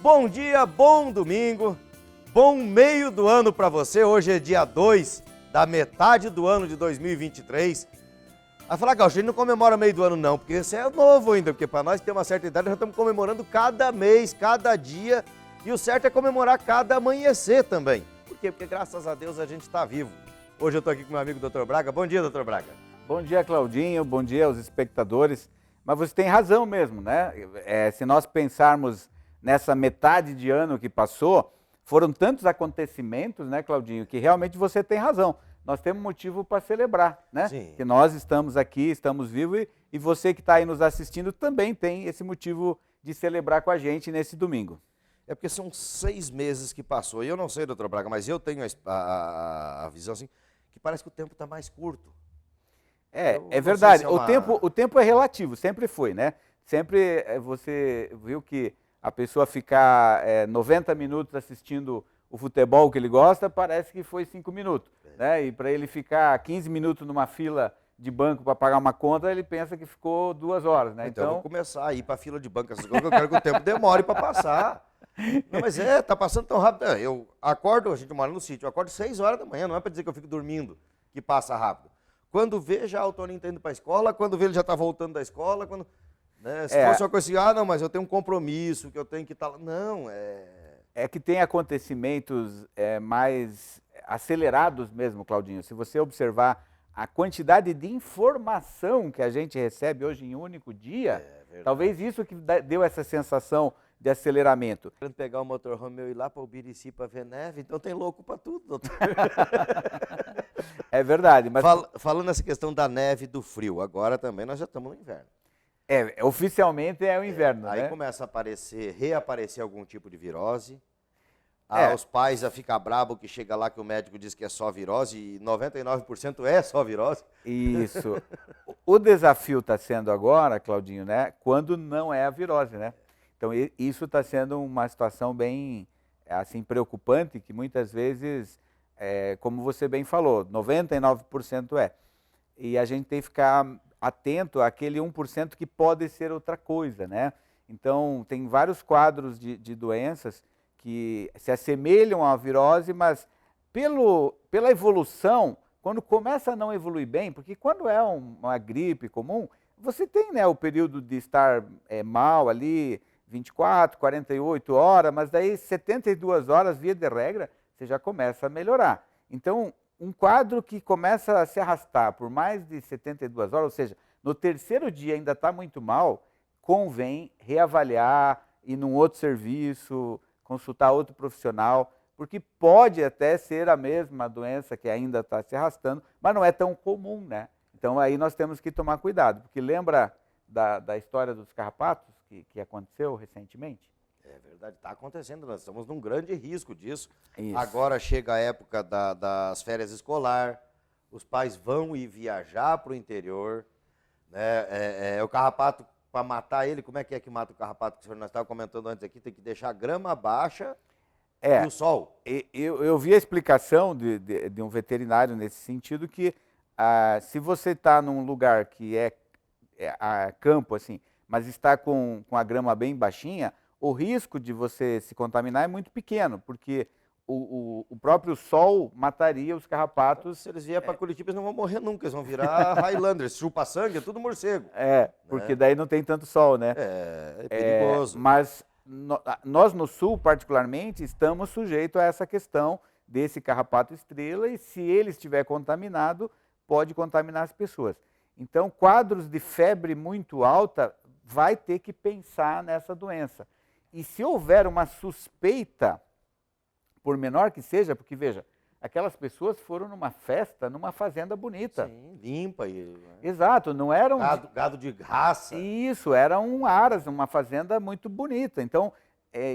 Bom dia, bom domingo, bom meio do ano para você. Hoje é dia 2 da metade do ano de 2023. Vai falar, Gaúcho, a gente não comemora meio do ano não, porque você é novo ainda, porque para nós que temos uma certa idade, nós estamos comemorando cada mês, cada dia, e o certo é comemorar cada amanhecer também. Por quê? Porque graças a Deus a gente está vivo. Hoje eu estou aqui com meu amigo Dr. Braga. Bom dia, Dr. Braga. Bom dia, Claudinho, bom dia aos espectadores. Mas você tem razão mesmo, né? Se nós pensarmos nessa metade de ano que passou, foram tantos acontecimentos, né, Claudinho, que realmente você tem razão. Nós temos motivo para celebrar, né? Sim. Que nós estamos aqui, estamos vivos e você que está aí nos assistindo também tem esse motivo de celebrar com a gente nesse domingo. É porque são 6 meses que passou. E eu não sei, doutor Braga, mas eu tenho a visão assim, que parece que o tempo está mais curto. É verdade. Se o tempo é relativo, sempre foi, né? Sempre você viu que a pessoa ficar 90 minutos assistindo o futebol que ele gosta, parece que foi 5 minutos. Né? E para ele ficar 15 minutos numa fila de banco para pagar uma conta, ele pensa que ficou 2 horas. Né? Então eu vou começar a ir para a fila de banco, essas coisas, eu quero que o tempo demore para passar. Não, mas tá passando tão rápido. Eu acordo, a gente mora no sítio, eu acordo 6 horas da manhã, não é para dizer que eu fico dormindo, que passa rápido. Quando vê, já o Toninho está indo para a escola, quando vê, ele já está voltando da escola, quando... Né? Se fosse uma coisa assim, não, mas eu tenho um compromisso, que eu tenho que estar lá. Não, É que tem acontecimentos mais acelerados mesmo, Claudinho. Se você observar a quantidade de informação que a gente recebe hoje em um único dia, talvez isso que deu essa sensação de aceleramento. Querendo pegar o motorhome e ir lá para o Birici para ver neve, então tem louco para tudo, doutor. É verdade. Mas... Falando nessa questão da neve e do frio, agora também nós já estamos no inverno. Oficialmente é o inverno, aí né? começa a reaparecer algum tipo de virose. Os pais já ficam bravos que chega lá que o médico diz que é só virose e 99% é só virose. Isso. O desafio está sendo agora, Claudinho, né? Quando não é a virose, né? Então isso está sendo uma situação bem assim preocupante, que muitas vezes, como você bem falou, 99% é. E a gente tem que ficar atento àquele 1% que pode ser outra coisa, né? Então, tem vários quadros de doenças que se assemelham à virose, mas pela evolução, quando começa a não evoluir bem, porque quando é uma gripe comum, você tem, né, o período de estar mal ali, 24, 48 horas, mas daí 72 horas, via de regra, você já começa a melhorar. Então, um quadro que começa a se arrastar por mais de 72 horas, ou seja, no terceiro dia ainda está muito mal, convém reavaliar, ir num outro serviço, consultar outro profissional, porque pode até ser a mesma doença que ainda está se arrastando, mas não é tão comum, né? Então aí nós temos que tomar cuidado, porque lembra da história dos carrapatos que aconteceu recentemente? É verdade, está acontecendo, nós estamos num grande risco disso. Isso. Agora chega a época das férias escolar, os pais vão ir viajar para o interior, né? O carrapato, para matar ele, como é que mata o carrapato? Que o senhor nós estava comentando antes aqui, tem que deixar a grama baixa e o sol. Eu vi a explicação de um veterinário nesse sentido, que se você está num lugar que é campo, assim, mas está com a grama bem baixinha, o risco de você se contaminar é muito pequeno, porque o próprio sol mataria os carrapatos. Se eles vierem para Curitiba, eles não vão morrer nunca, eles vão virar Highlanders, chupa-sangue, é tudo morcego. Porque daí não tem tanto sol, né? É perigoso. Mas nós no sul, particularmente, estamos sujeitos a essa questão desse carrapato estrela e se ele estiver contaminado, pode contaminar as pessoas. Então, quadros de febre muito alta, vai ter que pensar nessa doença. E se houver uma suspeita, por menor que seja, porque veja, aquelas pessoas foram numa festa, numa fazenda bonita. Sim, limpa. Exato, não era gado de raça. Isso, era um aras, uma fazenda muito bonita. Então,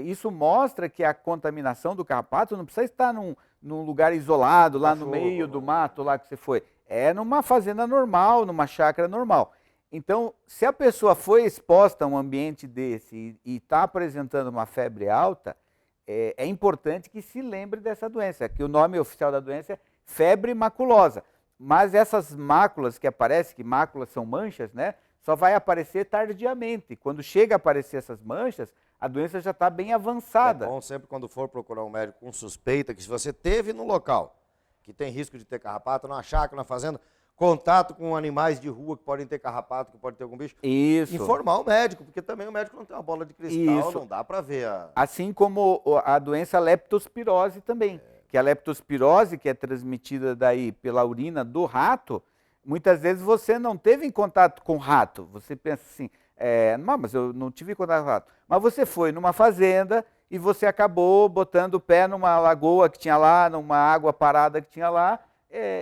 isso mostra que a contaminação do carrapato não precisa estar num lugar isolado, lá no meio do mato, lá que você foi. É numa fazenda normal, numa chácara normal. Então, se a pessoa foi exposta a um ambiente desse e está apresentando uma febre alta, é importante que se lembre dessa doença, que o nome oficial da doença é febre maculosa. Mas essas máculas que aparecem, que máculas são manchas, né? só vai aparecer tardiamente. Quando chega a aparecer essas manchas, a doença já está bem avançada. É bom sempre quando for procurar um médico com suspeita, que se você teve no local que tem risco de ter carrapato, na chácara, na fazenda, contato com animais de rua que podem ter carrapato, que pode ter algum bicho, Isso. informar o médico, porque também o médico não tem uma bola de cristal, não dá para ver a... Assim como a doença leptospirose também, que a leptospirose, que é transmitida daí pela urina do rato, muitas vezes você não teve em contato com o rato. Você pensa assim, não, mas eu não tive contato com o rato. Mas você foi numa fazenda e você acabou botando o pé numa lagoa que tinha lá, numa água parada que tinha lá,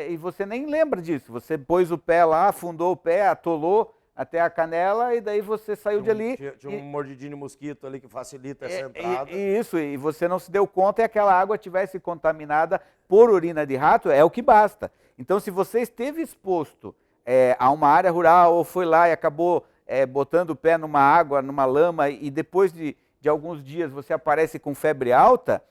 e você nem lembra disso. Você pôs o pé lá, afundou o pé, atolou até a canela e daí você saiu de ali. Tinha um mordidinho de mosquito ali que facilita essa entrada. Isso, e você não se deu conta e aquela água tivesse contaminada por urina de rato, é o que basta. Então, se você esteve exposto a uma área rural ou foi lá e acabou botando o pé numa água, numa lama e depois de alguns dias você aparece com febre alta,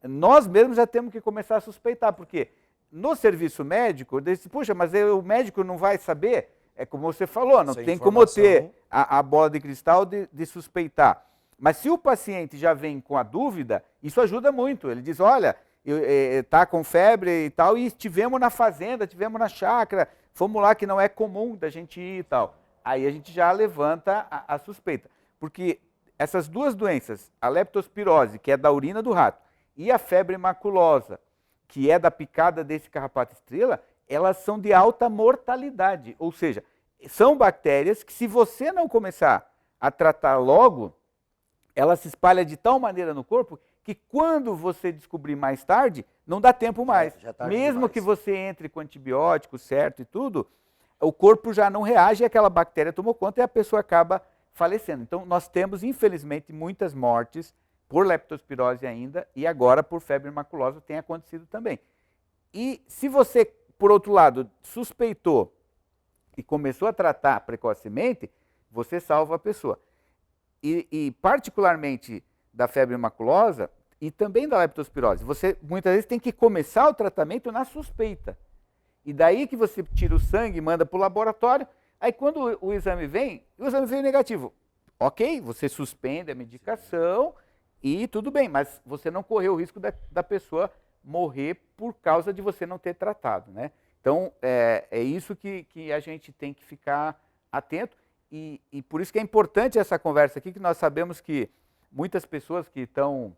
nós mesmos já temos que começar a suspeitar, porque no serviço médico, puxa, mas o médico não vai saber? É como você falou, não tem como ter a bola de cristal de suspeitar. Mas se o paciente já vem com a dúvida, isso ajuda muito. Ele diz, olha, está com febre e tal, e estivemos na fazenda, estivemos na chácara, fomos lá que não é comum da gente ir e tal. Aí a gente já levanta a suspeita. Porque essas duas doenças, a leptospirose, que é da urina do rato, e a febre maculosa, que é da picada desse carrapato estrela, elas são de alta mortalidade. Ou seja, são bactérias que se você não começar a tratar logo, ela se espalha de tal maneira no corpo que quando você descobrir mais tarde, não dá tempo mais. Já tá Mesmo demais. que você entre com antibiótico certo e tudo, o corpo já não reage, aquela bactéria tomou conta e a pessoa acaba falecendo. Então, nós temos, infelizmente, muitas mortes por leptospirose ainda e agora por febre maculosa tem acontecido também. E se você, por outro lado, suspeitou e começou a tratar precocemente, você salva a pessoa. E particularmente da febre maculosa e também da leptospirose, você muitas vezes tem que começar o tratamento na suspeita. E daí que você tira o sangue e manda para o laboratório, aí quando o exame vem negativo. Ok, você suspende a medicação e tudo bem, mas você não correu o risco da pessoa morrer por causa de você não ter tratado, né? Então, é isso que a gente tem que ficar atento e por isso que é importante essa conversa aqui, que nós sabemos que muitas pessoas que estão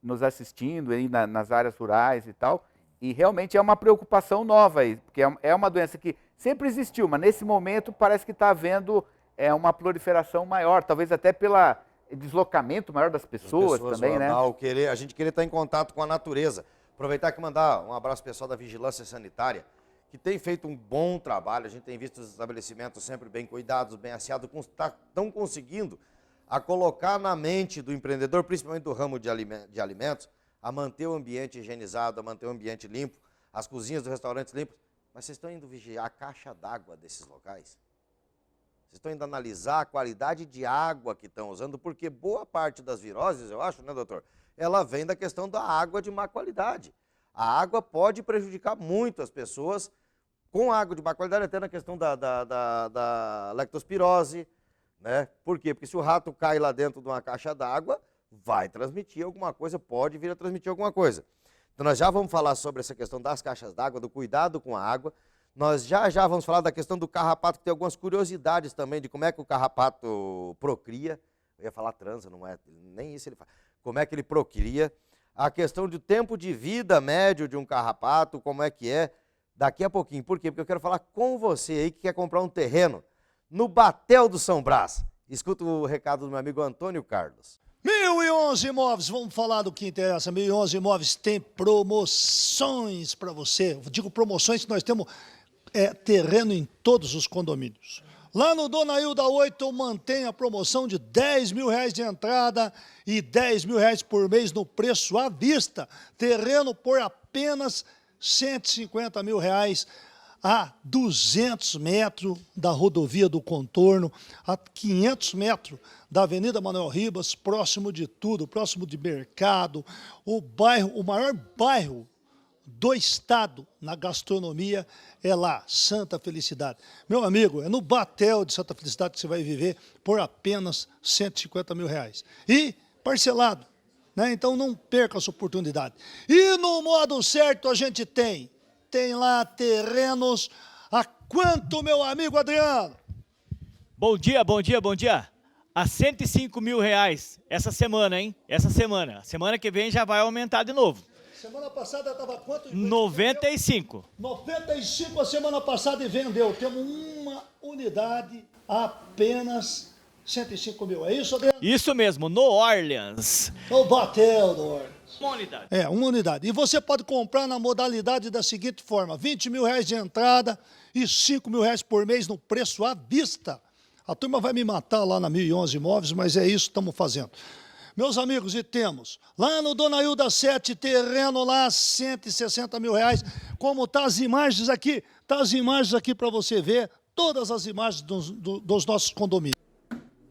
nos assistindo aí nas áreas rurais e tal, e realmente é uma preocupação nova aí, porque é uma doença que sempre existiu, mas nesse momento parece que está havendo uma proliferação maior, talvez até pelo deslocamento maior das pessoas também, né? A gente querer estar em contato com a natureza. Aproveitar aqui e mandar um abraço pessoal da Vigilância Sanitária, que tem feito um bom trabalho. A gente tem visto os estabelecimentos sempre bem cuidados, bem asseados, estão conseguindo a colocar na mente do empreendedor, principalmente do ramo de alimentos, a manter o ambiente higienizado, a manter o ambiente limpo, as cozinhas dos restaurantes limpas. Mas vocês estão indo vigiar a caixa d'água desses locais? Vocês estão indo analisar a qualidade de água que estão usando, porque boa parte das viroses, eu acho, né, doutor? Ela vem da questão da água de má qualidade. A água pode prejudicar muito as pessoas com água de má qualidade, até na questão da leptospirose, né? Por quê? Porque se o rato cai lá dentro de uma caixa d'água, vai transmitir alguma coisa, pode vir a transmitir alguma coisa. Então nós já vamos falar sobre essa questão das caixas d'água, do cuidado com a água. Nós já vamos falar da questão do carrapato, que tem algumas curiosidades também de como é que o carrapato procria. Eu ia falar transa, não é? Nem isso ele faz. Como é que ele procria. A questão do tempo de vida médio de um carrapato, como é que é, daqui a pouquinho. Por quê? Porque eu quero falar com você aí que quer comprar um terreno no Batel do São Brás. Escuta o recado do meu amigo Antônio Carlos. 1011 Imóveis, vamos falar do que interessa. 1011 Imóveis tem promoções para você. Eu digo promoções que nós temos terreno em todos os condomínios. Lá no Dona Hilda 8 mantém a promoção de R$10.000 de entrada e R$10.000 por mês no preço à vista. Terreno por apenas R$150.000 a 200 metros da rodovia do Contorno, a 500 metros da Avenida Manuel Ribas, próximo de tudo, próximo de mercado, o maior bairro do estado na gastronomia é lá, Santa Felicidade. Meu amigo, é no Batel de Santa Felicidade que você vai viver por apenas R$150 mil. E parcelado, né? Então não perca essa oportunidade. E no modo certo a gente tem lá terrenos a quanto, meu amigo Adriano? Bom dia, bom dia, bom dia. A R$105 mil essa semana, hein? Essa semana. Semana que vem já vai aumentar de novo. Semana passada estava quanto? 95. 95 a semana passada e vendeu. Temos uma unidade a apenas 105 mil. É isso, Adriano? Isso mesmo, no Orleans. O Batel do Orleans. Uma unidade. É, uma unidade. E você pode comprar na modalidade da seguinte forma: R$20 mil de entrada e R$5 mil por mês no preço à vista. A turma vai me matar lá na 1011 Imóveis, mas é isso que estamos fazendo. Meus amigos, e temos lá no Dona Hilda 7, terreno lá, R$160 mil. Como tá as imagens aqui? Tá as imagens aqui para você ver, todas as imagens dos nossos condomínios.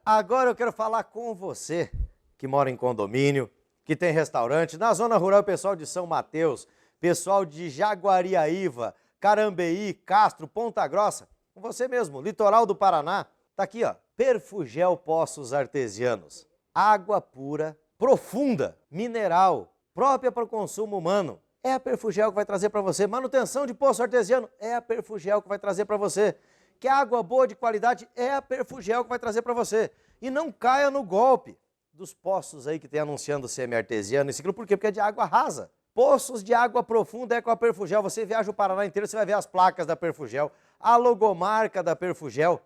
Agora eu quero falar com você que mora em condomínio, que tem restaurante. Na zona rural, o pessoal de São Mateus, pessoal de Jaguariaíva, Carambeí, Castro, Ponta Grossa, com você mesmo, litoral do Paraná. Tá aqui, ó, Perfugel Poços Artesianos. Água pura, profunda, mineral, própria para o consumo humano. É a Perfugel que vai trazer para você. Manutenção de poço artesiano, é a Perfugel que vai trazer para você. Que água boa de qualidade, é a Perfugel que vai trazer para você. E não caia no golpe dos poços aí que tem anunciando semi-artesiano. Por quê? Porque é de água rasa. Poços de água profunda é com a Perfugel. Você viaja o Paraná inteiro, você vai ver as placas da Perfugel, a logomarca da Perfugel.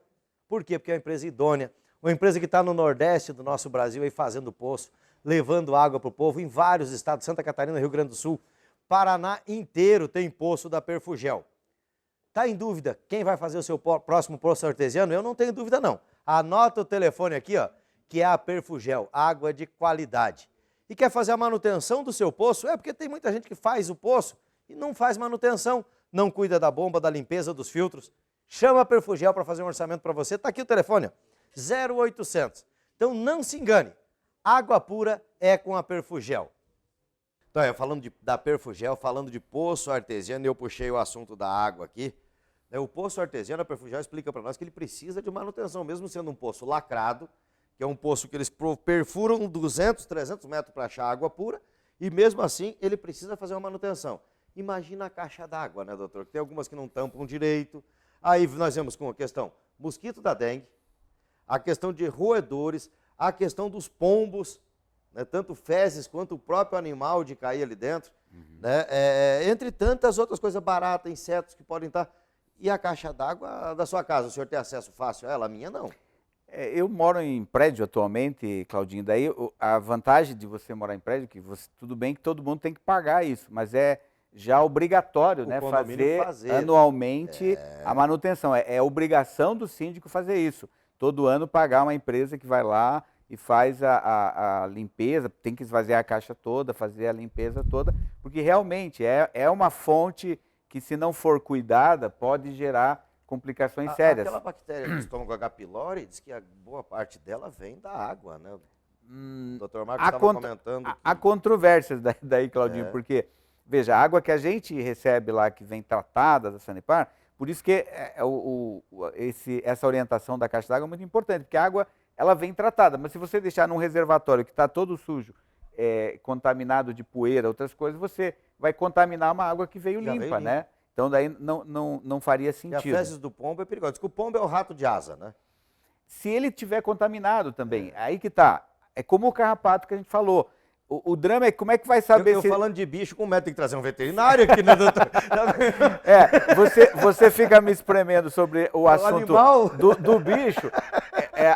Por quê? Porque é uma empresa idônea. Uma empresa que está no Nordeste do nosso Brasil aí fazendo poço, levando água para o povo em vários estados, Santa Catarina, Rio Grande do Sul, Paraná inteiro tem poço da Perfugel. Está em dúvida quem vai fazer o seu próximo poço artesiano? Eu não tenho dúvida não. Anota o telefone aqui, ó, que é a Perfugel, água de qualidade. E quer fazer a manutenção do seu poço? É porque tem muita gente que faz o poço e não faz manutenção, não cuida da bomba, da limpeza dos filtros. Chama a Perfugel para fazer um orçamento para você. Está aqui o telefone, ó. 0800. Então não se engane, água pura é com a Perfugel. Então, falando da Perfugel, falando de poço artesiano, eu puxei o assunto da água aqui. O poço artesiano, a Perfugel explica para nós que ele precisa de manutenção, mesmo sendo um poço lacrado, que é um poço que eles perfuram 200, 300 metros para achar água pura, e mesmo assim ele precisa fazer uma manutenção. Imagina a caixa d'água, né, doutor? Que tem algumas que não tampam direito. Aí nós vemos com a questão mosquito da dengue, a questão de roedores, a questão dos pombos, né, tanto fezes quanto o próprio animal de cair ali dentro, né, entre tantas outras coisas, baratas, insetos que podem estar. E a caixa d'água da sua casa, o senhor tem acesso fácil a ela? A minha não. Eu moro em prédio atualmente, Claudinho, daí a vantagem de você morar em prédio, que tudo bem que todo mundo tem que pagar isso, mas é já obrigatório, né, fazer anualmente a manutenção. É obrigação do síndico fazer isso. Todo ano pagar uma empresa que vai lá e faz a limpeza, tem que esvaziar a caixa toda, fazer a limpeza toda, porque realmente é uma fonte que, se não for cuidada, pode gerar complicações sérias. Aquela bactéria do estômago H. pylori, diz que a boa parte dela vem da água, né? O doutor Marcos estava comentando. Há controvérsias daí, Claudinho, porque, veja, a água que a gente recebe lá, que vem tratada da Sanepar, por isso que essa orientação da caixa d'água é muito importante, porque a água ela vem tratada, mas se você deixar num reservatório que está todo sujo, contaminado de poeira, outras coisas, você vai contaminar uma água que veio limpa, né? Então daí não faria sentido. E a fezes do pombo é perigosa. Diz que o pombo é o rato de asa, né? Se ele tiver contaminado também, aí que tá. É como o carrapato que a gente falou. O drama é como é que vai saber se... falando de bicho, como é que tem que trazer um veterinário aqui, né, doutor? Você fica me espremendo sobre o assunto do bicho.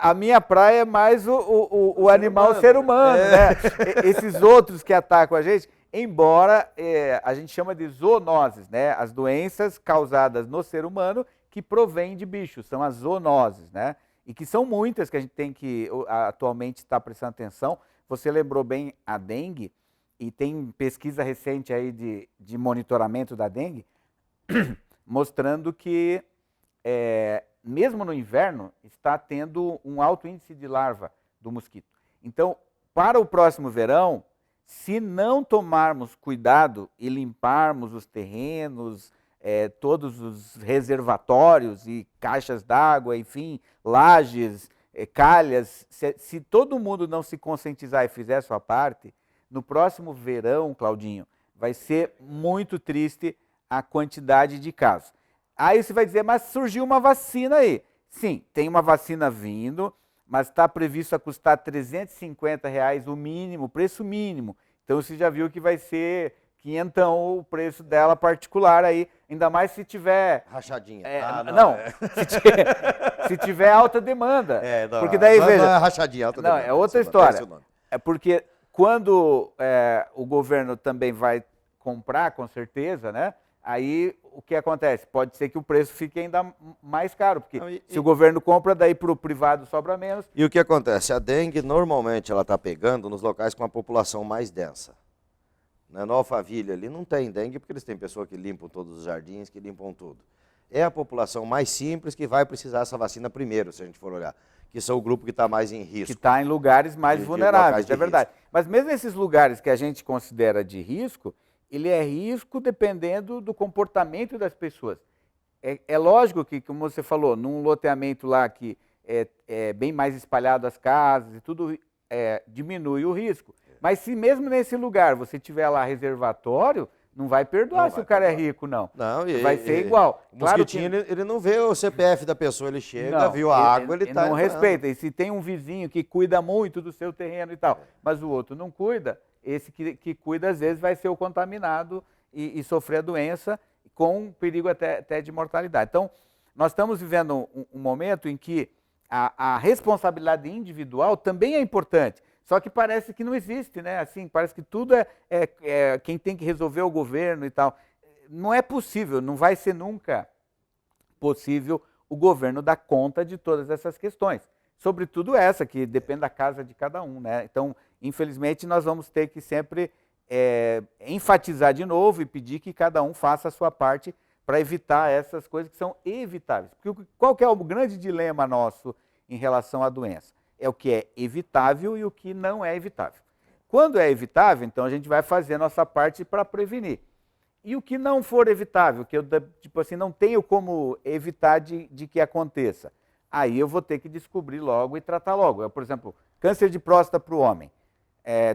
A minha praia é mais o animal ser humano, né? Esses outros que atacam a gente, embora a gente chama de zoonoses, né? As doenças causadas no ser humano que provêm de bichos, são as zoonoses, né? E que são muitas que a gente tem que atualmente estar prestando atenção. Você lembrou bem a dengue, e tem pesquisa recente aí de monitoramento da dengue, mostrando que, mesmo no inverno, está tendo um alto índice de larva do mosquito. Então, para o próximo verão, Se não tomarmos cuidado e limparmos os terrenos, todos os reservatórios e caixas d'água, enfim, lajes, calhas, se todo mundo não se conscientizar e fizer a sua parte, no próximo verão, Claudinho, vai ser muito triste a quantidade de casos. Aí você vai dizer, mas surgiu uma vacina aí. Sim, tem uma vacina vindo, mas está previsto a custar R$350 o mínimo, o preço mínimo. Então você já viu que vai ser quinhentão o preço dela particular aí, ainda mais se tiver... Rachadinha. Se tiver alta demanda. Não, porque daí, não veja... é rachadinha, alta demanda. Não, é outra história. É porque quando o governo também vai comprar, com certeza, né? Aí o que acontece? Pode ser que o preço fique ainda mais caro, porque se o governo compra, daí para o privado sobra menos. E o que acontece? A dengue, normalmente, ela está pegando nos locais com a população mais densa. No Alphaville ali não tem dengue, porque eles têm pessoas que limpam todos os jardins, que limpam tudo. É a população mais simples que vai precisar dessa vacina primeiro, se a gente for olhar, que são o grupo que está mais em risco. Que está em lugares mais vulneráveis, é verdade. Risco. Mas mesmo esses lugares que a gente considera de risco, ele é risco dependendo do comportamento das pessoas. É lógico que, como você falou, num loteamento lá que é bem mais espalhado as casas e tudo, diminui o risco. Mas se mesmo nesse lugar você tiver lá reservatório, não vai perdoar se o cara é rico, não. Não, vai ser igual. O mosquitinho, ele não vê o CPF da pessoa, ele chega, viu a água, ele está... não respeita. E se tem um vizinho que cuida muito do seu terreno e tal, mas o outro não cuida, esse que cuida, às vezes, vai ser o contaminado e sofrer a doença com perigo até de mortalidade. Então, nós estamos vivendo um momento em que a responsabilidade individual também é importante, só que parece que não existe, né? Assim, parece que tudo quem tem que resolver é o governo e tal. Não é possível, não vai ser nunca possível o governo dar conta de todas essas questões. Sobretudo essa, que depende da casa de cada um, né? Então, infelizmente, nós vamos ter que sempre enfatizar de novo e pedir que cada um faça a sua parte para evitar essas coisas que são evitáveis. Porque qual que é o grande dilema nosso em relação à doença? É o que é evitável e o que não é evitável. Quando é evitável, então a gente vai fazer a nossa parte para prevenir. E o que não for evitável, que eu tipo assim, não tenho como evitar de que aconteça, aí eu vou ter que descobrir logo e tratar logo. Por exemplo, câncer de próstata para o homem.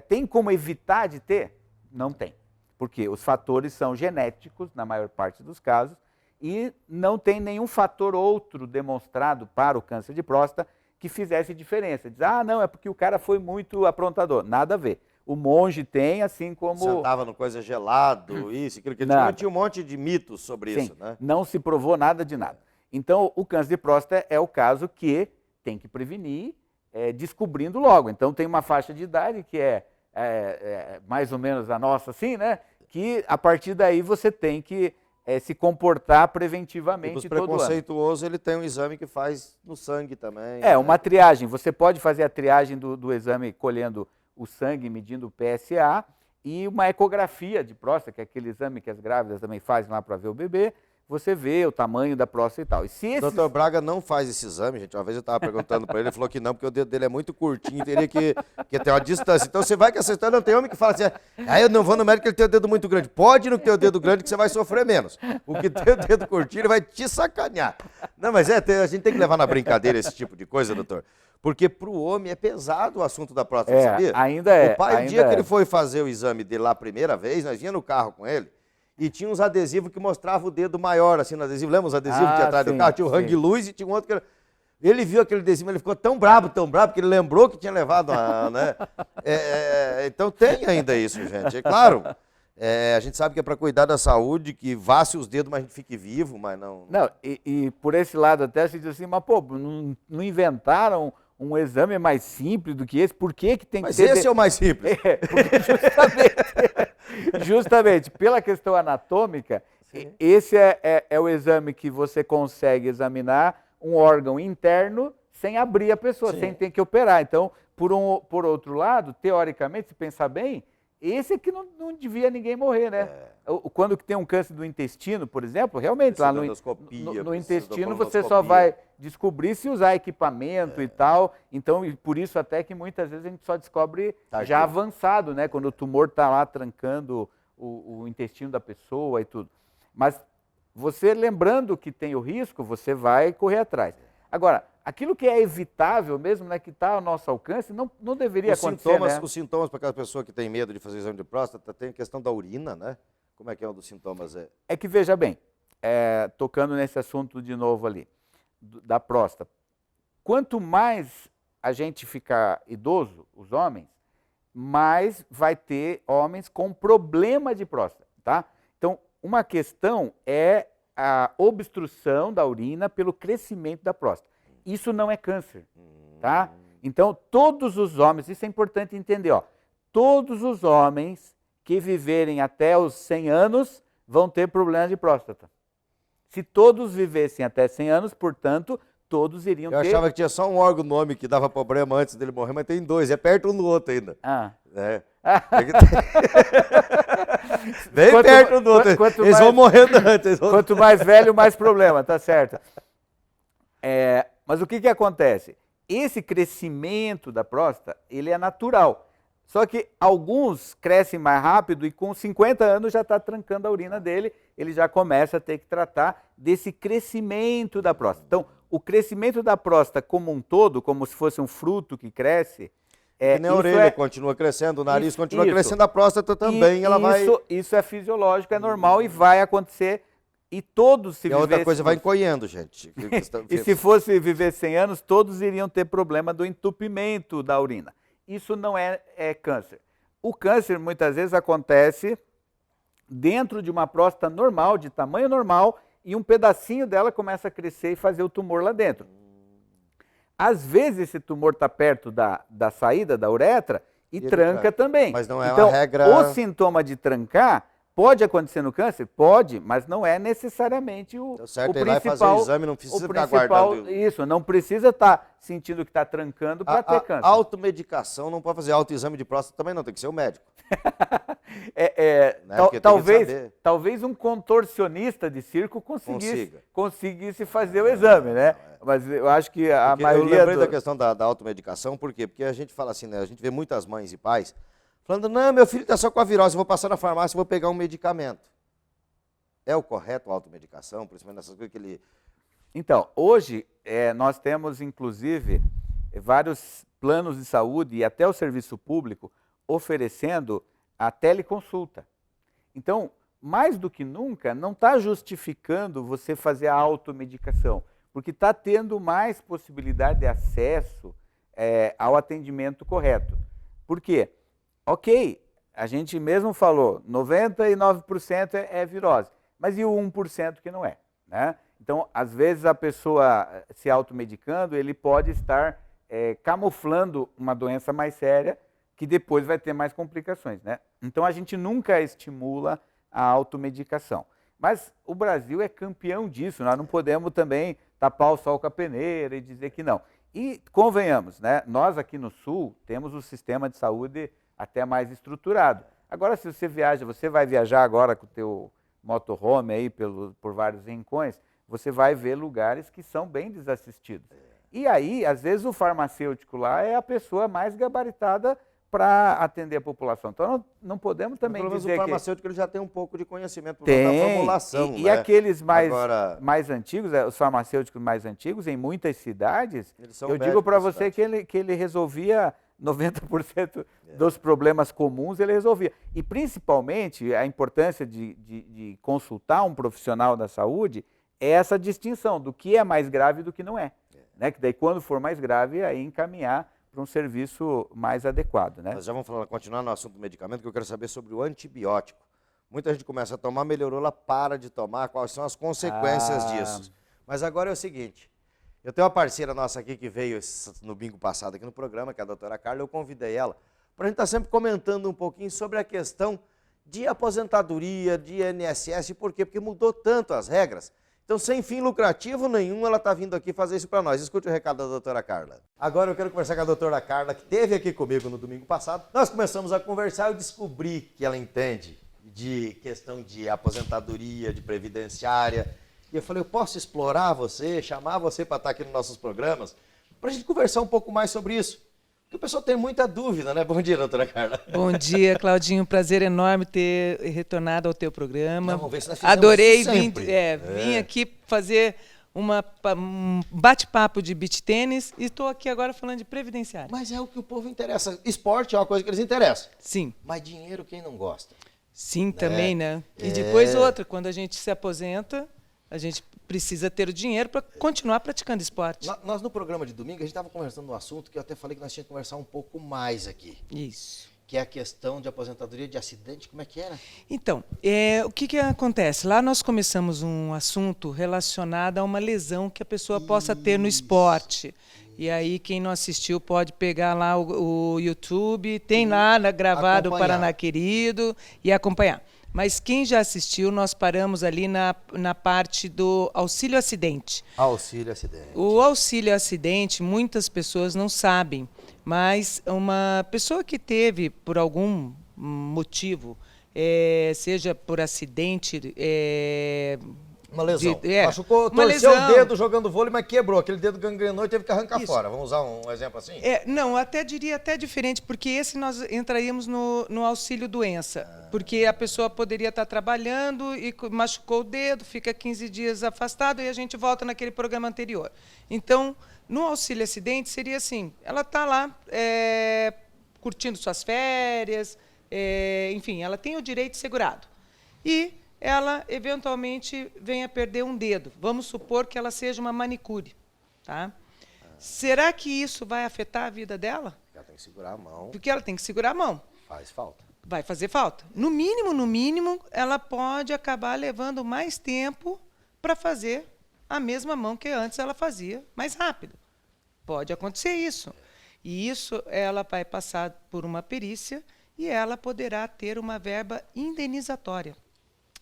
Tem como evitar de ter? Não tem. Porque os fatores são genéticos, na maior parte dos casos, e não tem nenhum fator outro demonstrado para o câncer de próstata que fizesse diferença. Diz, não, é porque o cara foi muito aprontador. Nada a ver. O monge tem, assim como... Sentava no coisa gelado, isso, aquilo que tinha um monte de mitos sobre isso, né? Não se provou nada de nada. Então, o câncer de próstata é o caso que tem que prevenir, descobrindo logo. Então, tem uma faixa de idade que é mais ou menos a nossa, assim, né? Que, a partir daí, você tem que se comportar preventivamente todo ano. Os preconceituosos, ele tem um exame que faz no sangue também. Uma triagem. Você pode fazer a triagem do exame colhendo o sangue, medindo o PSA, e uma ecografia de próstata, que é aquele exame que as grávidas também fazem lá para ver o bebê. Você vê o tamanho da próstata e tal. E se O Dr. Braga não faz esse exame, gente. Uma vez eu estava perguntando para ele, ele falou que não, porque o dedo dele é muito curtinho, teria que ter uma distância. Então você vai que essa história, não tem homem que fala assim, eu não vou no médico, ele tem o dedo muito grande. Pode ir no que tem o dedo grande que você vai sofrer menos. O que tem o dedo curtinho, ele vai te sacanear. Não, mas a gente tem que levar na brincadeira esse tipo de coisa, doutor. Porque para o homem é pesado o assunto da próstata, sabia? Ainda é. O pai, o dia que ele foi fazer o exame dele lá a primeira vez, nós vinha no carro com ele, e tinha uns adesivos que mostravam o dedo maior, assim, no adesivo. Lembra os adesivos que tinha atrás do carro? Tinha o Hang Luz e tinha um outro que era... Ele viu aquele adesivo, ele ficou tão brabo, que ele lembrou que tinha levado né? Então tem ainda isso, gente. É claro, a gente sabe que é para cuidar da saúde, que vasse os dedos, mas a gente fique vivo, mas não... Não, e por esse lado até se diz assim, mas pô, não inventaram um exame mais simples do que esse? Por que tem que mas ter... Mas esse é o mais simples. Porque justamente pela questão anatômica, esse é o exame que você consegue examinar um órgão interno sem abrir a pessoa, sem ter que operar. Então, por outro lado, teoricamente, se pensar bem, esse é que não devia ninguém morrer, né? Quando tem um câncer do intestino, por exemplo, realmente lá no intestino você só vai descobrir se usar equipamento e tal. Então, e por isso até que muitas vezes a gente só descobre já avançado, né? Quando o tumor está lá trancando o intestino da pessoa e tudo. Mas você lembrando que tem o risco, você vai correr atrás. Agora, aquilo que é evitável mesmo, né, que está ao nosso alcance, não deveria acontecer, né? Os sintomas para aquela pessoa que tem medo de fazer exame de próstata, tem a questão da urina, né? Como é que é um dos sintomas? É que, veja bem, tocando nesse assunto de novo ali, da próstata, quanto mais a gente ficar idoso, os homens, mais vai ter homens com problema de próstata, tá? Então, uma questão é a obstrução da urina pelo crescimento da próstata. Isso não é câncer, tá? Então, todos os homens, isso é importante entender, ó, todos os homens que viverem até os 100 anos vão ter problema de próstata. Se todos vivessem até 100 anos, portanto, todos iriam ter... Eu achava que tinha só um órgão no homem que dava problema antes dele morrer, mas tem dois, é perto um do outro ainda. É. Bem perto um do outro. Eles vão morrendo antes. Quanto mais velho, mais problema, tá certo. Mas o que acontece? Esse crescimento da próstata, ele é natural. Só que alguns crescem mais rápido e com 50 anos já está trancando a urina dele, ele já começa a ter que tratar desse crescimento da próstata. Então, o crescimento da próstata como um todo, como se fosse um fruto que cresce... que nem a orelha continua crescendo, o nariz continua crescendo, a próstata também, Isso é fisiológico, é normal e vai acontecer. E todos se vivessem... E a outra coisa vai encolhendo, gente. E se fosse viver 100 anos, todos iriam ter problema do entupimento da urina. Isso não é câncer. O câncer, muitas vezes, acontece dentro de uma próstata normal, de tamanho normal, e um pedacinho dela começa a crescer e fazer o tumor lá dentro. Às vezes, esse tumor está perto da saída da uretra e tranca também. Mas não é então, uma regra... o sintoma de trancar pode acontecer no câncer? Pode, mas não é necessariamente o certo, principal. Lá e fazer o exame, não precisa ficar guardando. Isso, não precisa estar sentindo que está trancando para ter câncer. A automedicação não pode fazer autoexame de próstata também não, tem que ser o médico. Talvez um contorcionista de circo conseguisse fazer o exame, né? Mas eu acho que maioria... Eu lembrei da questão da automedicação, por quê? Porque a gente fala assim, né? A gente vê muitas mães e pais falando, não, meu filho está só com a virose, eu vou passar na farmácia e vou pegar um medicamento. É o correto a automedicação, principalmente nessas coisas que ele... Então, hoje nós temos, inclusive, vários planos de saúde e até o serviço público oferecendo a teleconsulta. Então, mais do que nunca, não está justificando você fazer a automedicação, porque está tendo mais possibilidade de acesso ao atendimento correto. Por quê? Ok, a gente mesmo falou, 99% é virose, mas e o 1% que não é, né? Então, às vezes a pessoa se automedicando, ele pode estar camuflando uma doença mais séria, que depois vai ter mais complicações, né? Então, a gente nunca estimula a automedicação. Mas o Brasil é campeão disso, nós não podemos também tapar o sol com a peneira e dizer que não. E convenhamos, né? Nós aqui no Sul temos o sistema de saúde até mais estruturado. Agora, se você vai viajar agora com o teu motorhome aí por vários rincões, você vai ver lugares que são bem desassistidos. E aí, às vezes, o farmacêutico lá é a pessoa mais gabaritada para atender a população. Então, não podemos também dizer que... o farmacêutico ele já tem um pouco de conhecimento da formulação. E aqueles mais antigos, os farmacêuticos mais antigos, em muitas cidades, eu digo para você que ele resolvia 90% dos problemas comuns, ele resolvia. E, principalmente, a importância de consultar um profissional da saúde é essa distinção do que é mais grave e do que não é. Né? Que daí, quando for mais grave, aí encaminhar para um serviço mais adequado, né? Nós já vamos continuar no assunto do medicamento, que eu quero saber sobre o antibiótico. Muita gente começa a tomar, melhorou, ela para de tomar, quais são as consequências disso. Mas agora é o seguinte, eu tenho uma parceira nossa aqui que veio no domingo passado aqui no programa, que é a doutora Carla, eu convidei ela para a gente estar sempre comentando um pouquinho sobre a questão de aposentadoria, de INSS, por quê? Porque mudou tanto as regras. Então, sem fim lucrativo nenhum, ela está vindo aqui fazer isso para nós. Escute o recado da doutora Carla. Agora eu quero conversar com a doutora Carla, que esteve aqui comigo no domingo passado. Nós começamos a conversar e eu descobri que ela entende de questão de aposentadoria, de previdenciária. E eu falei, eu posso explorar você, chamar você para estar aqui nos nossos programas, para a gente conversar um pouco mais sobre isso. Porque o pessoal tem muita dúvida, né? Bom dia, doutora Carla. Bom dia, Claudinho. Prazer enorme ter retornado ao teu programa. Vamos ver se nós fizemos Adorei isso sempre. vim aqui fazer um bate-papo de beach tênis e estou aqui agora falando de previdenciário. Mas é o que o povo interessa. Esporte é uma coisa que eles interessam. Sim. Mas dinheiro quem não gosta? Sim, também, né? E depois outra, quando a gente se aposenta, a gente precisa ter o dinheiro para continuar praticando esporte. Nós no programa de domingo, a gente estava conversando no assunto que eu até falei que nós tínhamos que conversar um pouco mais aqui. Isso. Que é a questão de aposentadoria de acidente, como é que era? Então, o que acontece? Lá nós começamos um assunto relacionado a uma lesão que a pessoa possa ter no esporte. E aí, quem não assistiu pode pegar lá o YouTube, tem lá gravado o Paraná Querido e acompanhar. Mas quem já assistiu, nós paramos ali na parte do auxílio acidente. Auxílio acidente. O auxílio acidente, muitas pessoas não sabem, mas uma pessoa que teve, por algum motivo, seja por acidente... Uma lesão. Machucou, torceu o dedo jogando vôlei, mas quebrou. Aquele dedo gangrenou e teve que arrancar fora. Vamos usar um exemplo assim? Não, diria até diferente, porque esse nós entraríamos no auxílio doença. Porque a pessoa poderia estar trabalhando e machucou o dedo, fica 15 dias afastado e a gente volta naquele programa anterior. Então, no auxílio acidente seria assim, ela está lá curtindo suas férias, enfim, ela tem o direito segurado. E ela, eventualmente, venha perder um dedo. Vamos supor que ela seja uma manicure. Tá? Será que isso vai afetar a vida dela? Ela tem que segurar a mão. Porque ela tem que segurar a mão. Faz falta. Vai fazer falta. No mínimo, ela pode acabar levando mais tempo para fazer a mesma mão que antes ela fazia, mais rápido. Pode acontecer isso. E isso ela vai passar por uma perícia e ela poderá ter uma verba indenizatória.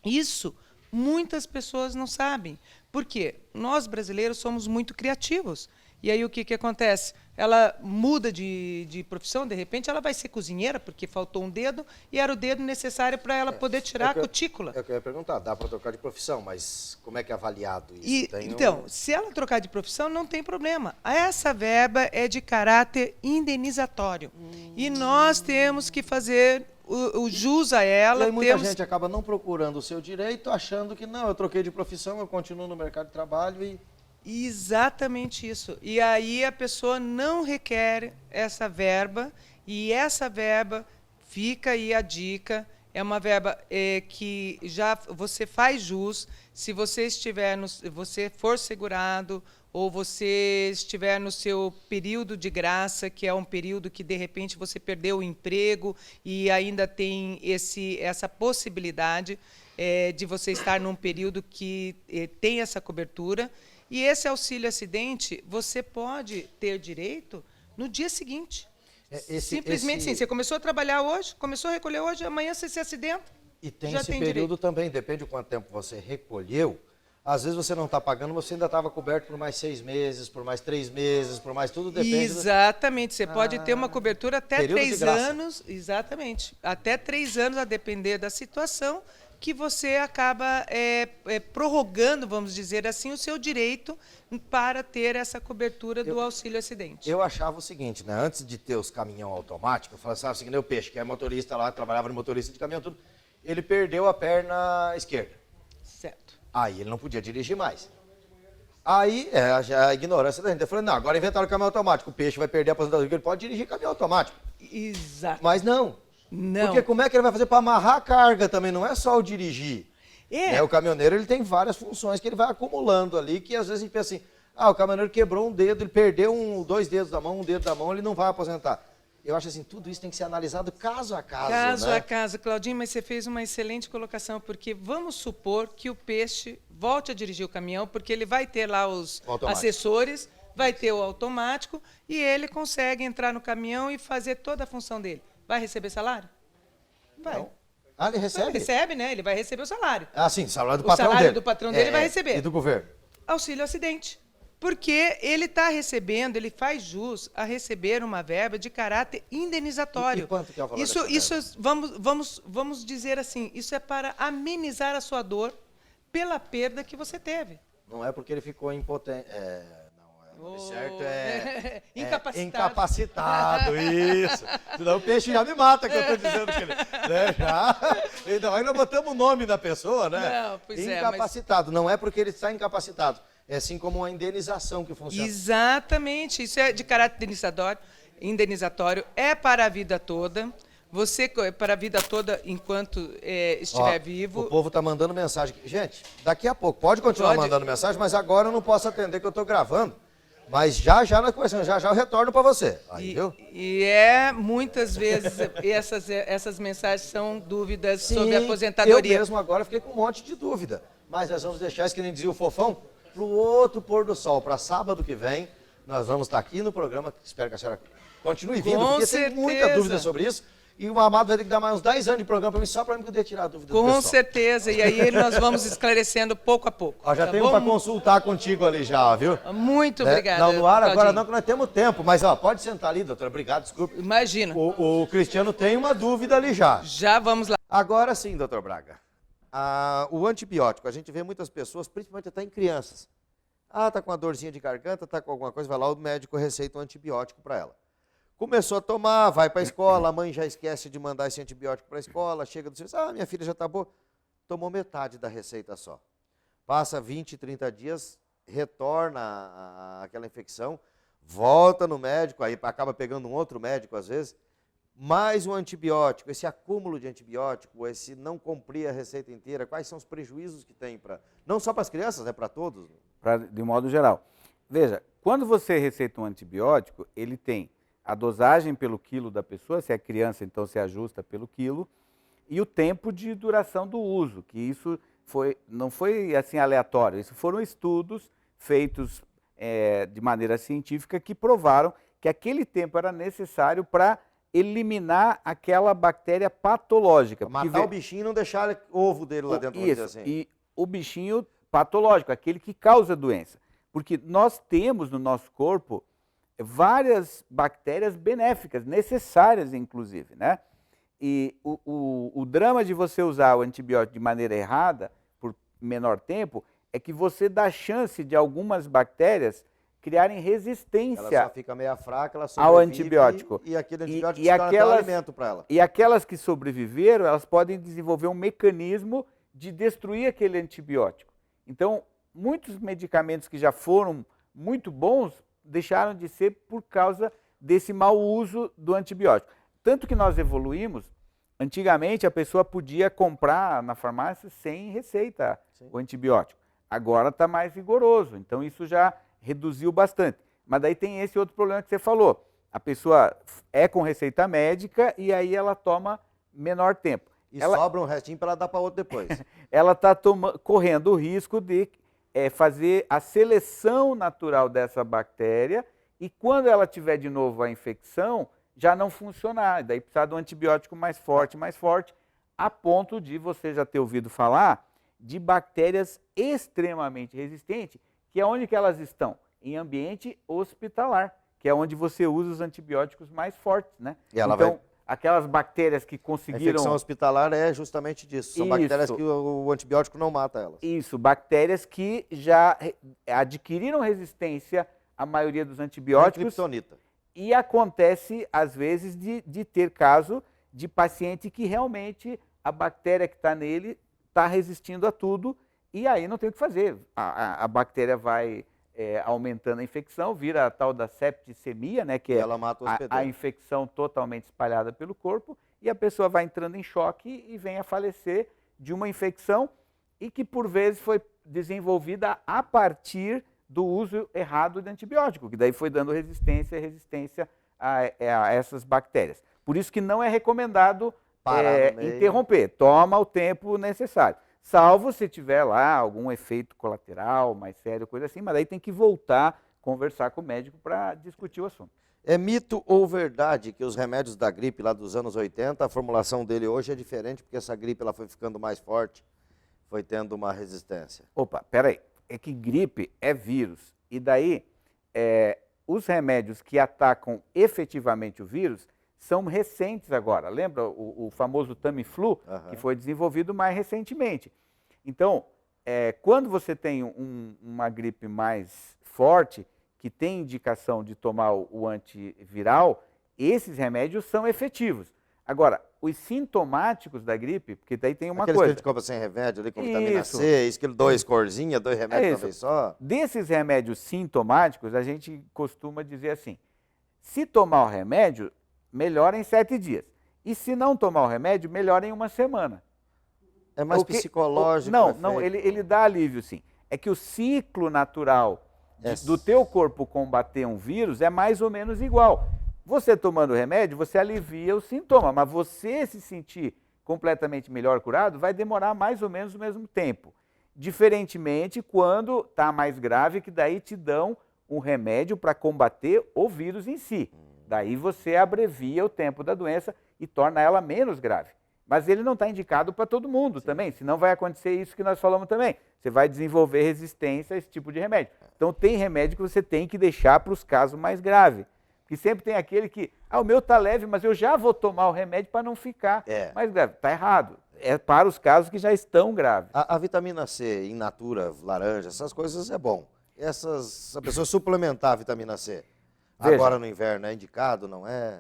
Isso muitas pessoas não sabem. Por quê? Nós, brasileiros, somos muito criativos. E aí o que acontece? Ela muda de profissão, de repente ela vai ser cozinheira, porque faltou um dedo, e era o dedo necessário para ela poder tirar a cutícula. Eu queria perguntar, dá para trocar de profissão, mas como é que é avaliado isso? Então, se ela trocar de profissão, não tem problema. Essa verba é de caráter indenizatório. E nós temos que fazer o jus a ela. E aí muita gente acaba não procurando o seu direito, achando que não, eu troquei de profissão, eu continuo no mercado de trabalho e... Exatamente isso. E aí a pessoa não requer essa verba, e essa verba, fica aí a dica, é uma verba que já você faz jus se você você for segurado ou você estiver no seu período de graça, que é um período que, de repente, você perdeu o emprego e ainda tem essa possibilidade de você estar num período que tem essa cobertura. E esse auxílio acidente, você pode ter direito no dia seguinte. Simplesmente sim. Você começou a trabalhar hoje, começou a recolher hoje, amanhã você se acidenta. E tem esse período também, depende de quanto tempo você recolheu. Às vezes você não está pagando, você ainda estava coberto por mais 6 meses, por mais 3 meses, por mais tudo depende. Exatamente, você pode ter uma cobertura até 3 anos. Exatamente, até 3 anos, a depender da situação, que você acaba prorrogando, vamos dizer assim, o seu direito para ter essa cobertura do auxílio acidente. Eu achava o seguinte, né? Antes de ter os caminhão automáticos, eu falava assim, o Peixe, que é motorista lá, trabalhava no motorista de caminhão, tudo, ele perdeu a perna esquerda. Certo. Aí ele não podia dirigir mais. Aí, a ignorância da gente. Eu falei, não, agora inventaram o caminhão automático, o Peixe vai perder a aposentadoria, porque ele pode dirigir caminhão automático. Exato. Mas não. Não. Porque como é que ele vai fazer para amarrar a carga também? Não é só o dirigir. O caminhoneiro ele tem várias funções que ele vai acumulando ali, que às vezes a gente pensa assim, o caminhoneiro quebrou um dedo, ele perdeu 2 dedos da mão, um dedo da mão, ele não vai aposentar. Eu acho assim, tudo isso tem que ser analisado caso a caso. Caso a caso, Claudinho, mas você fez uma excelente colocação, porque vamos supor que o Peixe volte a dirigir o caminhão, porque ele vai ter lá os assessores, vai ter o automático, e ele consegue entrar no caminhão e fazer toda a função dele. Vai receber salário? Vai. Não. Ele recebe? Recebe, né? Ele vai receber o salário. Sim, salário do patrão dele. O salário do patrão dele vai receber. E do governo? Auxílio acidente. Porque ele está recebendo, ele faz jus a receber uma verba de caráter indenizatório. E quanto que é o valor isso vamos dizer assim, isso é para amenizar a sua dor, pela perda que você teve. Não é porque ele ficou impotente. Não, o certo é Incapacitado. incapacitado, isso. Senão o peixe já me mata, que eu estou dizendo que ele. Né, já. Então, aí nós botamos o nome da pessoa, né? Não, pois incapacitado. Não é porque ele está incapacitado. É assim como uma indenização que funciona. Exatamente. Isso é de caráter indenizatório, é para a vida toda. Você, para a vida toda, enquanto estiver vivo. O povo está mandando mensagem. Gente, daqui a pouco, pode continuar mandando mensagem, mas agora eu não posso atender que eu estou gravando. Mas já nós começamos, já eu retorno para você. Aí, viu? E muitas vezes, essas mensagens são dúvidas sobre a aposentadoria. Eu mesmo agora fiquei com um monte de dúvida. Mas nós vamos deixar isso que nem dizia o Fofão, para o outro pôr do sol, para sábado que vem. Nós vamos estar aqui no programa, espero que a senhora continue vindo, porque tem muita dúvida sobre isso. E o Amado vai ter que dar mais uns 10 anos de programa para mim, só para mim poder tirar a dúvida do pessoal. Com certeza, e aí nós vamos esclarecendo pouco a pouco. Ó, já tenho para consultar contigo ali já, viu? Muito obrigada. Não, no ar Claudinho. agora não, que nós temos tempo, mas ó, pode sentar ali, doutora, obrigado, desculpe. Imagina. O Cristiano tem uma dúvida ali já. Já vamos lá. Agora sim, doutor Braga. O antibiótico, a gente vê muitas pessoas, principalmente até em crianças. Tá com uma dorzinha de garganta, tá com alguma coisa, vai lá, o médico receita um antibiótico para ela. Começou a tomar, vai para a escola, a mãe já esquece de mandar esse antibiótico para a escola, chega do serviço, minha filha já está boa. Tomou metade da receita só. Passa 20, 30 dias, retorna aquela infecção, volta no médico, aí acaba pegando um outro médico às vezes, mais um antibiótico, esse acúmulo de antibiótico, esse não cumprir a receita inteira, quais são os prejuízos que tem, não só para as crianças, para todos? De modo geral. Veja, quando você receita um antibiótico, ele tem a dosagem pelo quilo da pessoa, se é criança, então se ajusta pelo quilo, e o tempo de duração do uso, que isso não foi assim aleatório, isso foram estudos feitos de maneira científica que provaram que aquele tempo era necessário para eliminar aquela bactéria patológica. Matar o bichinho e não deixar o ovo dele lá dentro, vamos dizer assim. E o bichinho patológico, aquele que causa a doença. Porque nós temos no nosso corpo várias bactérias benéficas, necessárias inclusive, né? E o drama de você usar o antibiótico de maneira errada, por menor tempo, é que você dá chance de algumas bactérias criarem resistência ela só fica meio fraca, ela ao antibiótico. E aquele antibiótico se torna alimento para ela. E aquelas que sobreviveram, elas podem desenvolver um mecanismo de destruir aquele antibiótico. Então, muitos medicamentos que já foram muito bons deixaram de ser por causa desse mau uso do antibiótico. Tanto que nós evoluímos, antigamente a pessoa podia comprar na farmácia sem receita o antibiótico. Agora está mais rigoroso, então isso já reduziu bastante. Mas daí tem esse outro problema que você falou. A pessoa é com receita médica e aí ela toma menor tempo. E sobra um restinho para ela dar para outro depois. Ela está correndo o risco de fazer a seleção natural dessa bactéria e quando ela tiver de novo a infecção, já não funcionar. Daí precisa de um antibiótico mais forte, a ponto de você já ter ouvido falar de bactérias extremamente resistentes, que é onde que elas estão? Em ambiente hospitalar, que é onde você usa os antibióticos mais fortes, né? E ela então, aquelas bactérias que conseguiram... A infecção hospitalar é justamente disso. São bactérias que o antibiótico não mata elas. Isso, bactérias que já adquiriram resistência à maioria dos antibióticos. Kryptonita. E acontece, às vezes, de ter caso de paciente que realmente a bactéria que está nele está resistindo a tudo e aí não tem o que fazer. A bactéria vai aumentando a infecção, vira a tal da septicemia, né, que é ela mata o hospedeiro. A infecção totalmente espalhada pelo corpo, e a pessoa vai entrando em choque e vem a falecer de uma infecção e que por vezes foi desenvolvida a partir do uso errado de antibiótico, que daí foi dando resistência a essas bactérias. Por isso que não é recomendado interromper, toma o tempo necessário. Salvo se tiver lá algum efeito colateral mais sério, coisa assim, mas daí tem que voltar, conversar com o médico para discutir o assunto. É mito ou verdade que os remédios da gripe lá dos anos 80, a formulação dele hoje é diferente porque essa gripe ela foi ficando mais forte, foi tendo uma resistência? Opa, peraí, é que gripe é vírus, e daí os remédios que atacam efetivamente o vírus são recentes agora. Lembra o famoso Tamiflu, que foi desenvolvido mais recentemente. Então, quando você tem uma gripe mais forte, que tem indicação de tomar o antiviral, esses remédios são efetivos. Agora, os sintomáticos da gripe, porque daí tem uma Aqueles que a coisa. gente compra sem remédio ali, com vitamina Isso. C, isso, 2 corzinhas, 2 remédios de uma vez só. Desses remédios sintomáticos, a gente costuma dizer assim, se tomar o remédio, melhora em 7 dias. E se não tomar o remédio, melhora em 1 semana. É mais psicológico. Não, ele dá alívio, sim. É que o ciclo natural do teu corpo combater um vírus é mais ou menos igual. Você tomando o remédio, você alivia o sintoma, mas você se sentir completamente melhor curado vai demorar mais ou menos o mesmo tempo. Diferentemente quando está mais grave, que daí te dão um remédio para combater o vírus em si. Daí você abrevia o tempo da doença e torna ela menos grave. Mas ele não está indicado para todo mundo também, senão vai acontecer isso que nós falamos também. Você vai desenvolver resistência a esse tipo de remédio. Então tem remédio que você tem que deixar para os casos mais graves. Porque sempre tem aquele que, o meu está leve, mas eu já vou tomar o remédio para não ficar mais grave. Está errado. É para os casos que já estão graves. A vitamina C in natura, laranja, essas coisas é bom. A pessoa suplementar a vitamina C, Veja, agora no inverno, é indicado, não é?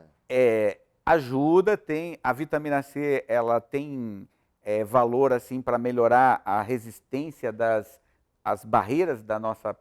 Ajuda, a vitamina C, ela tem valor assim para melhorar a resistência as barreiras da nossa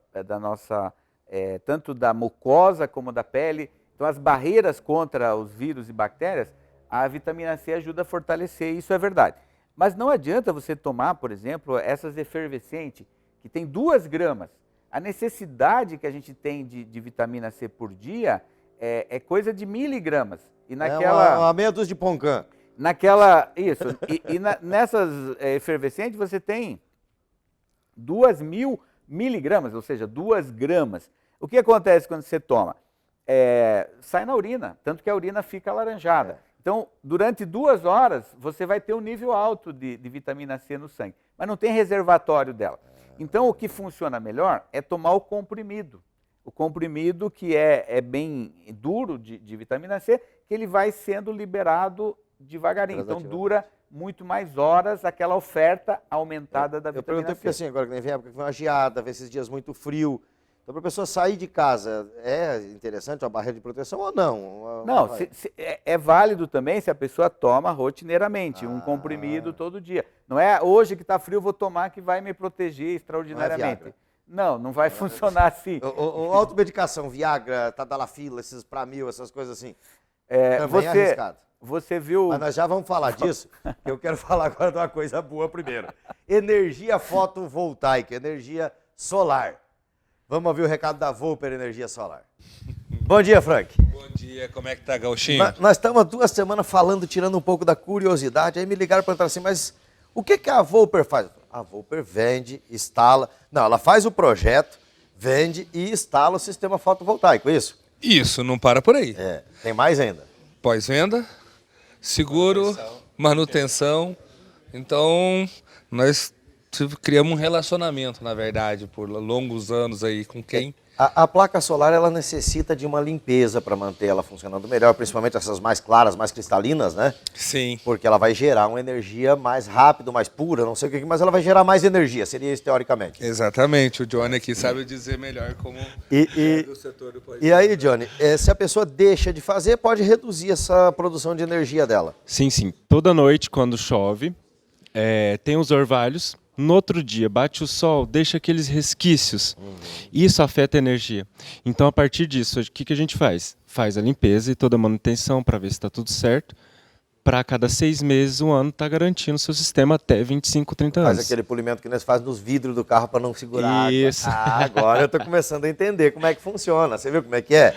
tanto da mucosa como da pele. Então as barreiras contra os vírus e bactérias, a vitamina C ajuda a fortalecer, isso é verdade. Mas não adianta você tomar, por exemplo, essas efervescentes, que tem 2 gramas. A necessidade que a gente tem de vitamina C por dia é coisa de miligramas. E uma meia dúzia de Poncan. Nessas efervescentes você tem 2.000 miligramas, ou seja, 2 gramas. O que acontece quando você toma? Sai na urina, tanto que a urina fica alaranjada. Então, durante 2 horas, você vai ter um nível alto de vitamina C no sangue, mas não tem reservatório dela. Então, o que funciona melhor é tomar o comprimido. O comprimido que é bem duro de vitamina C, que ele vai sendo liberado devagarinho. Então, dura muito mais horas aquela oferta aumentada da vitamina C. Eu perguntei porque assim, agora que nem vem época que foi uma geada, vem esses dias muito frio. Então, para a pessoa sair de casa, é interessante uma barreira de proteção ou não? Não, é válido também se a pessoa toma rotineiramente, um comprimido todo dia. Não é hoje que está frio, vou tomar que vai me proteger extraordinariamente. Não vai funcionar assim. Automedicação, Viagra, Tadalafila, esses Pramil, essas coisas assim, também é arriscado. Você viu... Mas nós já vamos falar disso, eu quero falar agora de uma coisa boa primeiro. Energia fotovoltaica, energia solar. Vamos ouvir o recado da Volper Energia Solar. Bom dia, Frank. Bom dia, como é que tá, Gauchinho? Nós estamos há 2 semanas falando, tirando um pouco da curiosidade, aí me ligaram e perguntaram assim, mas o que a Volper faz? A Volper vende, instala... Não, ela faz o projeto, vende e instala o sistema fotovoltaico, isso? Isso, não para por aí. Tem mais ainda. Pós-venda, seguro, manutenção. Então, nós criamos um relacionamento, na verdade, por longos anos aí com quem... A placa solar, ela necessita de uma limpeza para manter ela funcionando melhor, principalmente essas mais claras, mais cristalinas, né? Sim. Porque ela vai gerar uma energia mais rápida, mais pura, não sei o que, mas ela vai gerar mais energia, seria isso teoricamente. Exatamente, o Johnny aqui sabe dizer melhor como do setor do pós-venda. E aí, Johnny, se a pessoa deixa de fazer, pode reduzir essa produção de energia dela? Sim. Toda noite, quando chove, tem os orvalhos. No outro dia, bate o sol, deixa aqueles resquícios. Isso afeta a energia. Então, a partir disso, o que a gente faz? Faz a limpeza e toda a manutenção para ver se está tudo certo. Para cada 6 meses, 1 ano, está garantindo o seu sistema até 25, 30 anos. Faz aquele polimento que nós faz nos vidros do carro para não segurar Isso. água. Agora eu estou começando a entender como é que funciona. Você viu como é que é?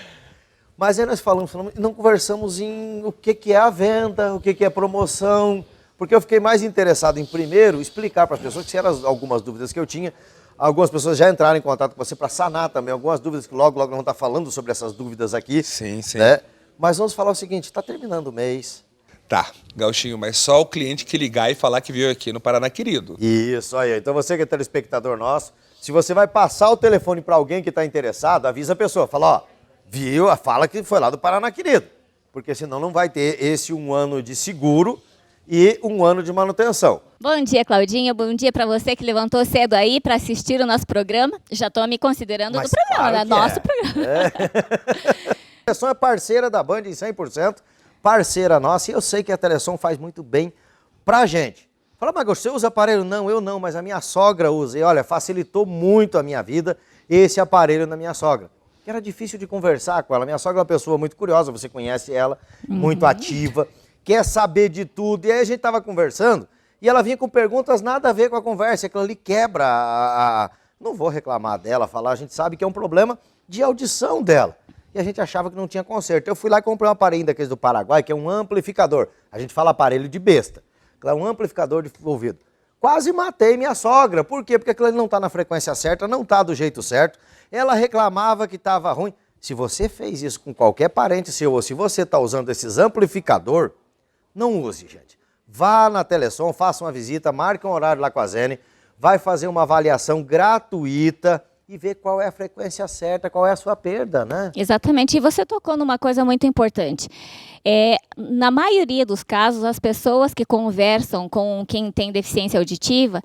Mas aí nós falamos e não conversamos em o que é a venda, o que é promoção... Porque eu fiquei mais interessado em, primeiro, explicar para as pessoas, que eram algumas dúvidas que eu tinha. Algumas pessoas já entraram em contato com você para sanar também algumas dúvidas, que logo nós vamos estar falando sobre essas dúvidas aqui. Sim. Né? Mas vamos falar o seguinte, está terminando o mês. Tá, Gauchinho, mas só o cliente que ligar e falar que veio aqui no Paraná Querido. Isso aí. Então você que é telespectador nosso, se você vai passar o telefone para alguém que está interessado, avisa a pessoa. Fala, fala que foi lá do Paraná Querido. Porque senão não vai ter esse 1 ano de seguro e 1 ano de manutenção. Bom dia, Claudinha. Bom dia para você que levantou cedo aí para assistir o nosso programa. Já estou me considerando Mas do programa, claro né? que Nosso é. programa. A Telesom é parceira da Band em 100%, parceira nossa, e eu sei que a Telesom faz muito bem pra gente. Fala, mas você usa aparelho? Não, eu não, mas a minha sogra usa. E olha, facilitou muito a minha vida esse aparelho na minha sogra. Que era difícil de conversar com ela. Minha sogra é uma pessoa muito curiosa, você conhece ela, muito ativa, quer saber de tudo. E aí a gente tava conversando e ela vinha com perguntas nada a ver com a conversa. Aquilo ali quebra Não vou reclamar dela, falar, a gente sabe que é um problema de audição dela. E a gente achava que não tinha conserto. Eu fui lá e comprei um aparelho daqueles do Paraguai, que é um amplificador. A gente fala aparelho de besta. É um amplificador de ouvido. Quase matei minha sogra. Por quê? Porque aquilo ali não está na frequência certa, não está do jeito certo. Ela reclamava que estava ruim. Se você fez isso com qualquer parente seu, ou se você está usando esses amplificador, não use, gente. Vá na Telesom, faça uma visita, marque um horário lá com a Zene, vai fazer uma avaliação gratuita e ver qual é a frequência certa, qual é a sua perda, né? Exatamente. E você tocou numa coisa muito importante. Na maioria dos casos, as pessoas que conversam com quem tem deficiência auditiva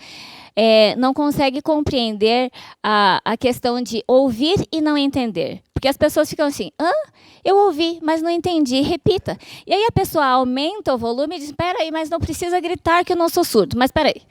não conseguem compreender a questão de ouvir e não entender. Porque as pessoas ficam assim, eu ouvi, mas não entendi, repita. E aí a pessoa aumenta o volume e diz, peraí, mas não precisa gritar que eu não sou surdo. Mas peraí,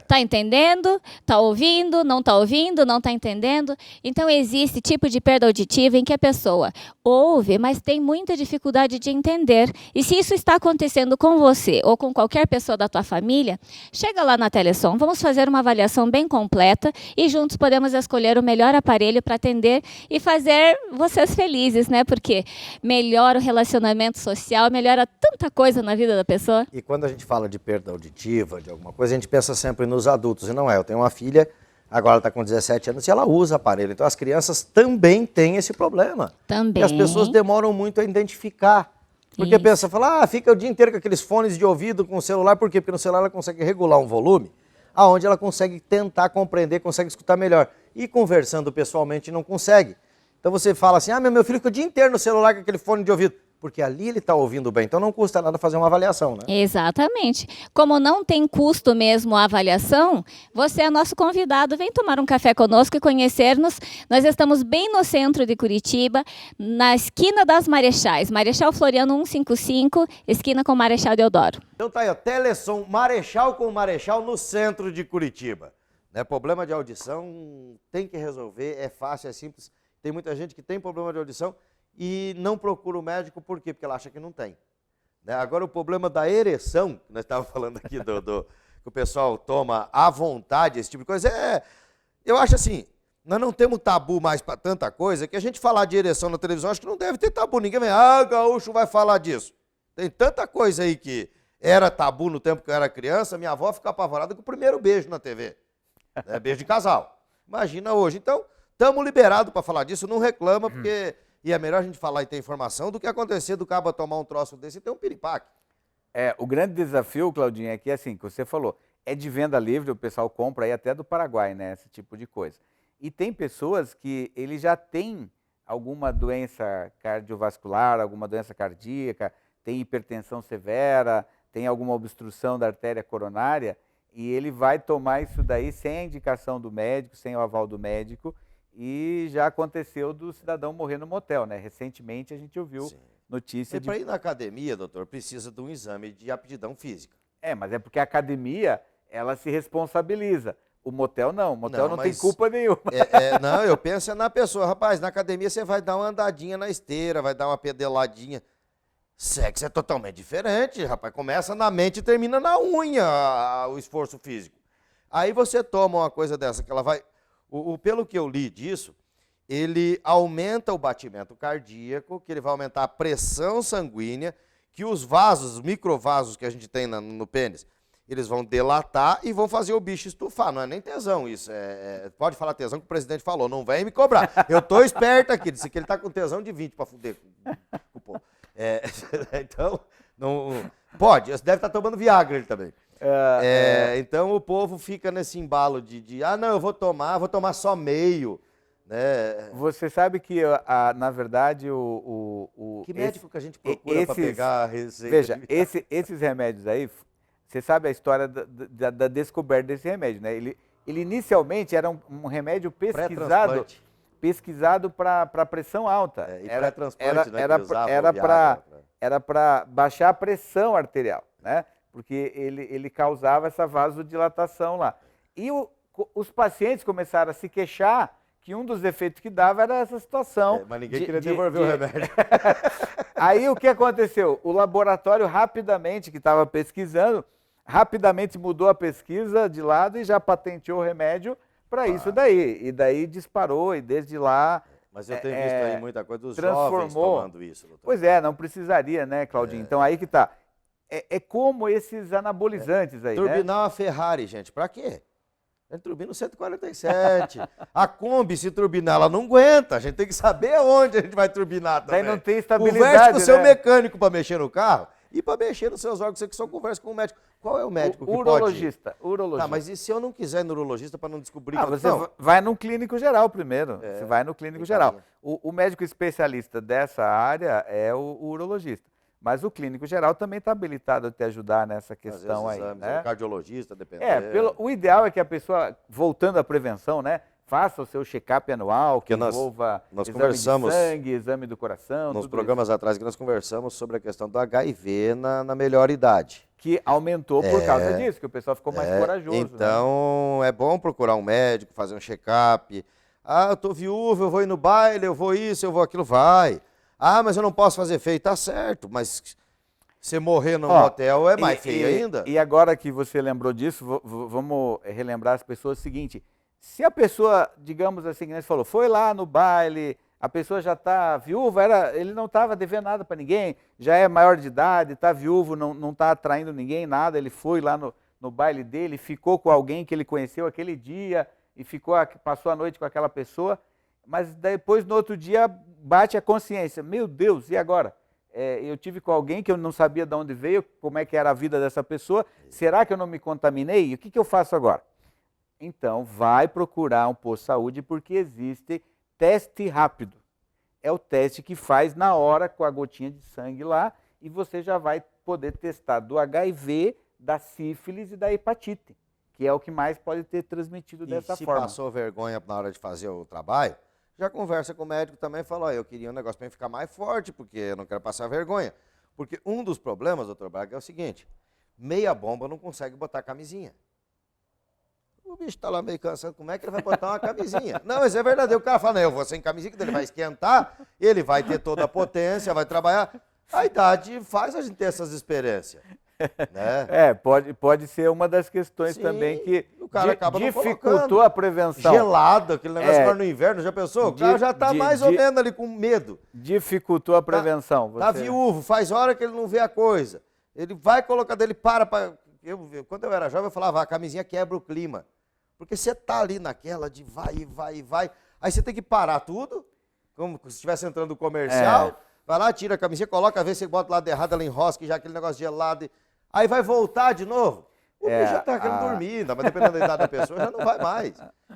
tá entendendo? Tá ouvindo? Não tá ouvindo? Não tá entendendo? Então existe tipo de perda auditiva em que a pessoa ouve, mas tem muita dificuldade de entender. E se isso está acontecendo com você ou com qualquer pessoa da tua família, chega lá na Telesom, vamos fazer uma avaliação bem completa e juntos podemos escolher o melhor aparelho para atender e fazer vocês felizes, né? Porque melhora o relacionamento social, melhora tanta coisa na vida da pessoa. E quando a gente fala de perda auditiva, de alguma coisa, a gente pensa sempre nos adultos, e não é. Eu tenho uma filha, agora ela está com 17 anos, e ela usa aparelho. Então as crianças também têm esse problema. Também. E as pessoas demoram muito a identificar. Porque pensa, fala, fica o dia inteiro com aqueles fones de ouvido com o celular, por quê? Porque no celular ela consegue regular um volume, aonde ela consegue tentar compreender, consegue escutar melhor. E conversando pessoalmente não consegue. Então você fala assim, meu filho fica o dia inteiro no celular com aquele fone de ouvido. Porque ali ele está ouvindo bem, então não custa nada fazer uma avaliação, né? Exatamente. Como não tem custo mesmo a avaliação, você é nosso convidado, vem tomar um café conosco e conhecer-nos. Nós estamos bem no centro de Curitiba, na esquina das Marechais, Marechal Floriano 155, esquina com Marechal Deodoro. Então tá aí, ó, Telesom Marechal com Marechal no centro de Curitiba. Né? Problema de audição tem que resolver, é fácil, é simples. Tem muita gente que tem problema de audição e não procura o médico, por quê? Porque ela acha que não tem. Né? Agora o problema da ereção, que nós estávamos falando aqui que o pessoal toma à vontade, esse tipo de coisa, eu acho assim, nós não temos tabu mais para tanta coisa, que a gente falar de ereção na televisão, acho que não deve ter tabu, ninguém vem, gaúcho vai falar disso. Tem tanta coisa aí que era tabu no tempo que eu era criança, minha avó fica apavorada com o primeiro beijo na TV, né? Beijo de casal. Imagina hoje, então, estamos liberados para falar disso, não reclama, porque... E é melhor a gente falar e ter informação do que acontecer do cabo tomar um troço desse e ter um piripaque. O grande desafio, Claudinha, é que assim, que você falou, é de venda livre, o pessoal compra aí até do Paraguai, né, esse tipo de coisa. E tem pessoas que ele já tem alguma doença cardiovascular, alguma doença cardíaca, tem hipertensão severa, tem alguma obstrução da artéria coronária, e ele vai tomar isso daí sem a indicação do médico, sem o aval do médico. E já aconteceu do cidadão morrer no motel, né? Recentemente a gente ouviu notícia Para ir na academia, doutor, precisa de um exame de aptidão física. Mas é porque a academia, ela se responsabiliza. O motel não, o motel não tem culpa nenhuma. Não, eu penso na pessoa, rapaz, na academia você vai dar uma andadinha na esteira, vai dar uma pedaladinha. Sexo é totalmente diferente, rapaz. Começa na mente e termina na unha o esforço físico. Aí você toma uma coisa dessa, que ela vai... Pelo que eu li disso, ele aumenta o batimento cardíaco, que ele vai aumentar a pressão sanguínea, que os vasos, os microvasos que a gente tem no pênis, eles vão dilatar e vão fazer o bicho estufar. Não é nem tesão isso. Pode falar tesão que o presidente falou, não vem me cobrar. Eu tô esperto aqui, disse que ele tá com tesão de 20 para fuder com o povo. Então, não, pode, deve estar tomando Viagra ele também. Então o povo fica nesse embalo de não, eu vou tomar só meio. Né? Você sabe que, na verdade, que médico que a gente procura para pegar a receita? Veja, esses remédios aí Você sabe a história da descoberta desse remédio, né? Ele inicialmente era um remédio pesquisado para pressão alta. E pré-transplante, né? Era para baixar a pressão arterial, né? Porque ele causava essa vasodilatação lá. E os pacientes começaram a se queixar que um dos efeitos que dava era essa situação. Mas ninguém queria devolver o remédio. Aí o que aconteceu? O laboratório rapidamente, que estava pesquisando, rapidamente mudou a pesquisa de lado e já patenteou o remédio para isso daí. E daí disparou e desde lá... Mas eu tenho visto aí muita coisa dos jovens tomando isso, doutor. Pois não precisaria, né, Claudinho? Então aí que está. É como esses anabolizantes aí, turbinar uma Ferrari, gente, para quê? É turbina 147. A Kombi, se turbinar, ela não aguenta. A gente tem que saber onde a gente vai turbinar também. Daí não tem estabilidade, converse com o seu mecânico para mexer no carro e para mexer nos seus órgãos. Você que só conversa com o médico. Qual é o médico que urologista, pode? Urologista. Tá, mas e se eu não quiser ir no urologista para não descobrir? Você vai no clínico geral primeiro. Você vai no clínico geral. O médico especialista dessa área é o urologista. Mas o clínico geral também está habilitado a te ajudar nessa questão aí. Né? O cardiologista, dependendo. O ideal é que a pessoa, voltando à prevenção, né, faça o seu check-up anual, que envolva exame de sangue, exame do coração. Nos programas atrás que nós conversamos sobre a questão do HIV na melhor idade. Que aumentou por causa disso, que o pessoal ficou mais corajoso. Então, é bom procurar um médico, fazer um check-up. Ah, eu estou viúvo, eu vou ir no baile, eu vou isso, eu vou aquilo, vai. Ah, mas eu não posso fazer feio, tá certo, mas você morrer num hotel é mais feio ainda. E agora que você lembrou disso, vamos relembrar as pessoas o seguinte, se a pessoa, digamos assim, que você falou, foi lá no baile, a pessoa já está viúva, ele não estava devendo nada para ninguém, já é maior de idade, está viúvo, não está atraindo ninguém, nada, ele foi lá no baile dele, ficou com alguém que ele conheceu aquele dia e passou a noite com aquela pessoa, mas depois, no outro dia, bate a consciência. Meu Deus, e agora? Eu tive com alguém que eu não sabia de onde veio, como é que era a vida dessa pessoa. Será que eu não me contaminei? E o que eu faço agora? Então, vai procurar um posto de saúde, porque existe teste rápido. É o teste que faz na hora com a gotinha de sangue lá e você já vai poder testar do HIV, da sífilis e da hepatite, que é o que mais pode ter transmitido dessa forma. Se passou vergonha na hora de fazer o trabalho, já conversa com o médico também e fala, eu queria um negócio para ficar mais forte, porque eu não quero passar vergonha. Porque um dos problemas, doutor Braga, é o seguinte, meia bomba não consegue botar camisinha. O bicho está lá meio cansado, como é que ele vai botar uma camisinha? Não, mas é verdade, o cara fala, não, eu vou sem camisinha, que ele vai esquentar, ele vai ter toda a potência, vai trabalhar. A idade faz a gente ter essas experiências. Né? Pode ser uma das questões também que o cara acaba dificultou a prevenção. Gelado, aquele negócio agora no inverno, já pensou? O cara já está mais ou menos ali com medo. Dificultou a prevenção. Tá viúvo, faz hora que ele não vê a coisa. Ele vai colocar dele, quando eu era jovem, eu falava, a camisinha quebra o clima. Porque você tá ali naquela de vai. Aí você tem que parar tudo, como se estivesse entrando no comercial. Vai lá, tira a camisinha, coloca, vê se você bota o lado errado, ela enrosca, já aquele negócio gelado. Aí vai voltar de novo. O bicho já está querendo dormir, mas dependendo da idade da pessoa, já não vai mais.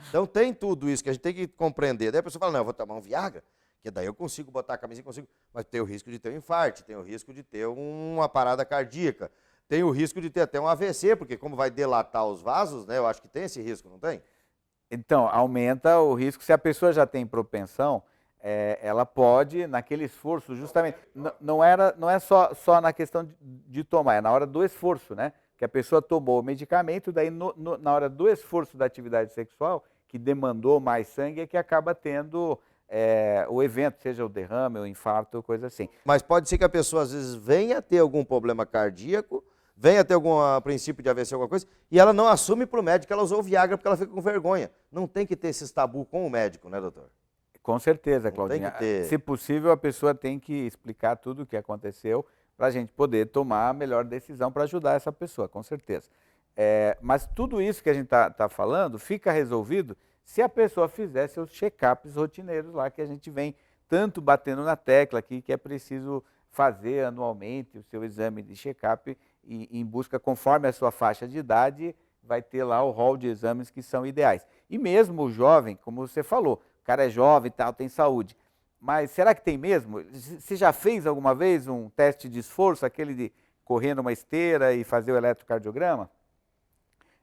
Então tem tudo isso que a gente tem que compreender. Daí a pessoa fala, não, eu vou tomar um Viagra, que daí eu consigo botar a camisinha, mas tem o risco de ter um infarto, tem o risco de ter uma parada cardíaca, tem o risco de ter até um AVC, porque como vai dilatar os vasos, né, eu acho que tem esse risco, não tem? Então, aumenta o risco. Se a pessoa já tem propensão, ela pode, naquele esforço, justamente, não é só na questão de tomar, é na hora do esforço, né? Que a pessoa tomou o medicamento, daí na hora do esforço da atividade sexual, que demandou mais sangue, é que acaba tendo o evento, seja o derrame, o infarto, coisa assim. Mas pode ser que a pessoa, às vezes, venha ter algum problema cardíaco, venha ter algum princípio de AVC, alguma coisa, e ela não assume para o médico que ela usou o Viagra porque ela fica com vergonha. Não tem que ter esses tabu com o médico, né, doutor? Com certeza, Claudinha. Se possível, a pessoa tem que explicar tudo o que aconteceu para a gente poder tomar a melhor decisão para ajudar essa pessoa, com certeza. Mas tudo isso que a gente está falando fica resolvido se a pessoa fizer seus check-ups rotineiros lá, que a gente vem tanto batendo na tecla aqui, que é preciso fazer anualmente o seu exame de check-up e em busca, conforme a sua faixa de idade, vai ter lá o rol de exames que são ideais. E mesmo o jovem, como você falou, o cara é jovem e tal, tem saúde. Mas será que tem mesmo? Você já fez alguma vez um teste de esforço, aquele de correr numa esteira e fazer o eletrocardiograma?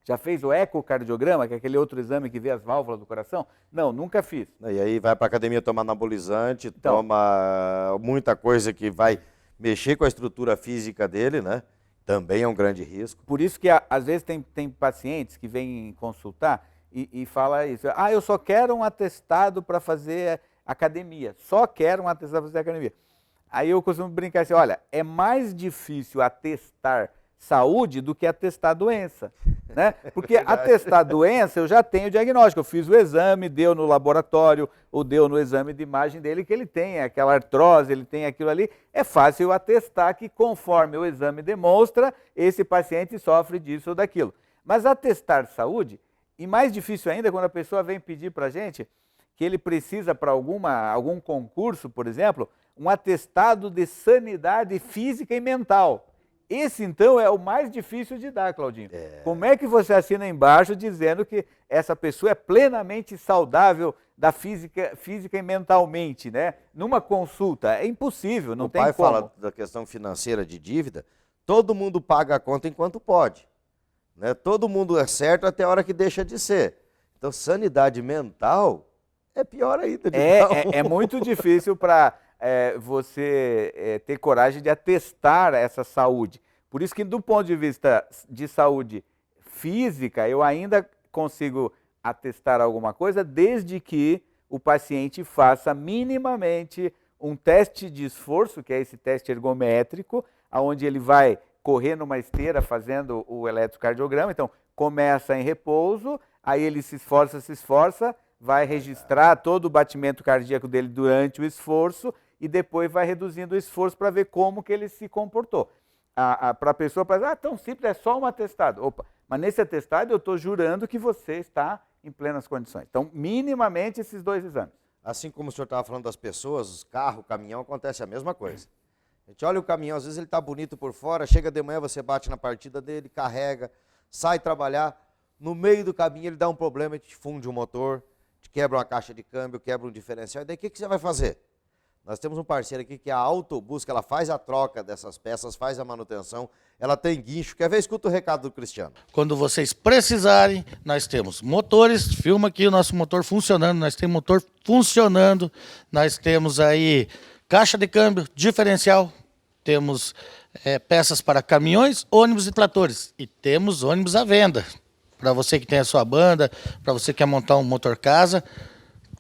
Já fez o ecocardiograma, que é aquele outro exame que vê as válvulas do coração? Não, nunca fiz. E aí vai para a academia tomar anabolizante, toma muita coisa que vai mexer com a estrutura física dele, né? Também é um grande risco. Por isso que às vezes tem pacientes que vêm consultar e fala isso. Ah, eu só quero um atestado para fazer academia. Só quero um atestado para fazer academia. Aí eu costumo brincar assim, olha, é mais difícil atestar saúde do que atestar doença, né? Porque atestar doença eu já tenho o diagnóstico, eu fiz o exame, deu no laboratório, ou deu no exame de imagem dele que ele tem aquela artrose, ele tem aquilo ali, é fácil eu atestar que conforme o exame demonstra, esse paciente sofre disso ou daquilo. Mas atestar saúde, e mais difícil ainda quando a pessoa vem pedir para a gente que ele precisa para algum concurso, por exemplo, um atestado de sanidade física e mental. Esse, então, é o mais difícil de dar, Claudinho. Como é que você assina embaixo dizendo que essa pessoa é plenamente saudável da física e mentalmente, né? Numa consulta, é impossível, não tem como. O pai fala da questão financeira de dívida, todo mundo paga a conta enquanto pode, né? Todo mundo é certo até a hora que deixa de ser. Então, sanidade mental é pior ainda. É muito difícil para... você ter coragem de atestar essa saúde. Por isso que do ponto de vista de saúde física, eu ainda consigo atestar alguma coisa desde que o paciente faça minimamente um teste de esforço, que é esse teste ergométrico, onde ele vai correr numa esteira fazendo o eletrocardiograma. Então, começa em repouso, aí ele se esforça, vai registrar todo o batimento cardíaco dele durante o esforço, e depois vai reduzindo o esforço para ver como que ele se comportou. Para a pessoa, tão simples, é só um atestado. Opa, mas nesse atestado eu estou jurando que você está em plenas condições. Então, minimamente esses 2 exames. Assim como o senhor estava falando das pessoas, os carros, caminhão, acontece a mesma coisa. A gente olha o caminhão, às vezes ele está bonito por fora, chega de manhã, você bate na partida dele, carrega, sai trabalhar, no meio do caminho ele dá um problema, te funde um motor, te quebra uma caixa de câmbio, quebra um diferencial, e daí o que você vai fazer? Nós temos um parceiro aqui que é a Autobusca, ela faz a troca dessas peças, faz a manutenção, ela tem guincho. Quer ver? Escuta o recado do Cristiano. Quando vocês precisarem, nós temos motores, filma aqui o nosso motor funcionando, nós temos motor funcionando, nós temos aí caixa de câmbio, diferencial, temos peças para caminhões, ônibus e tratores. E temos ônibus à venda, para você que tem a sua banda, para você que quer montar um motor casa.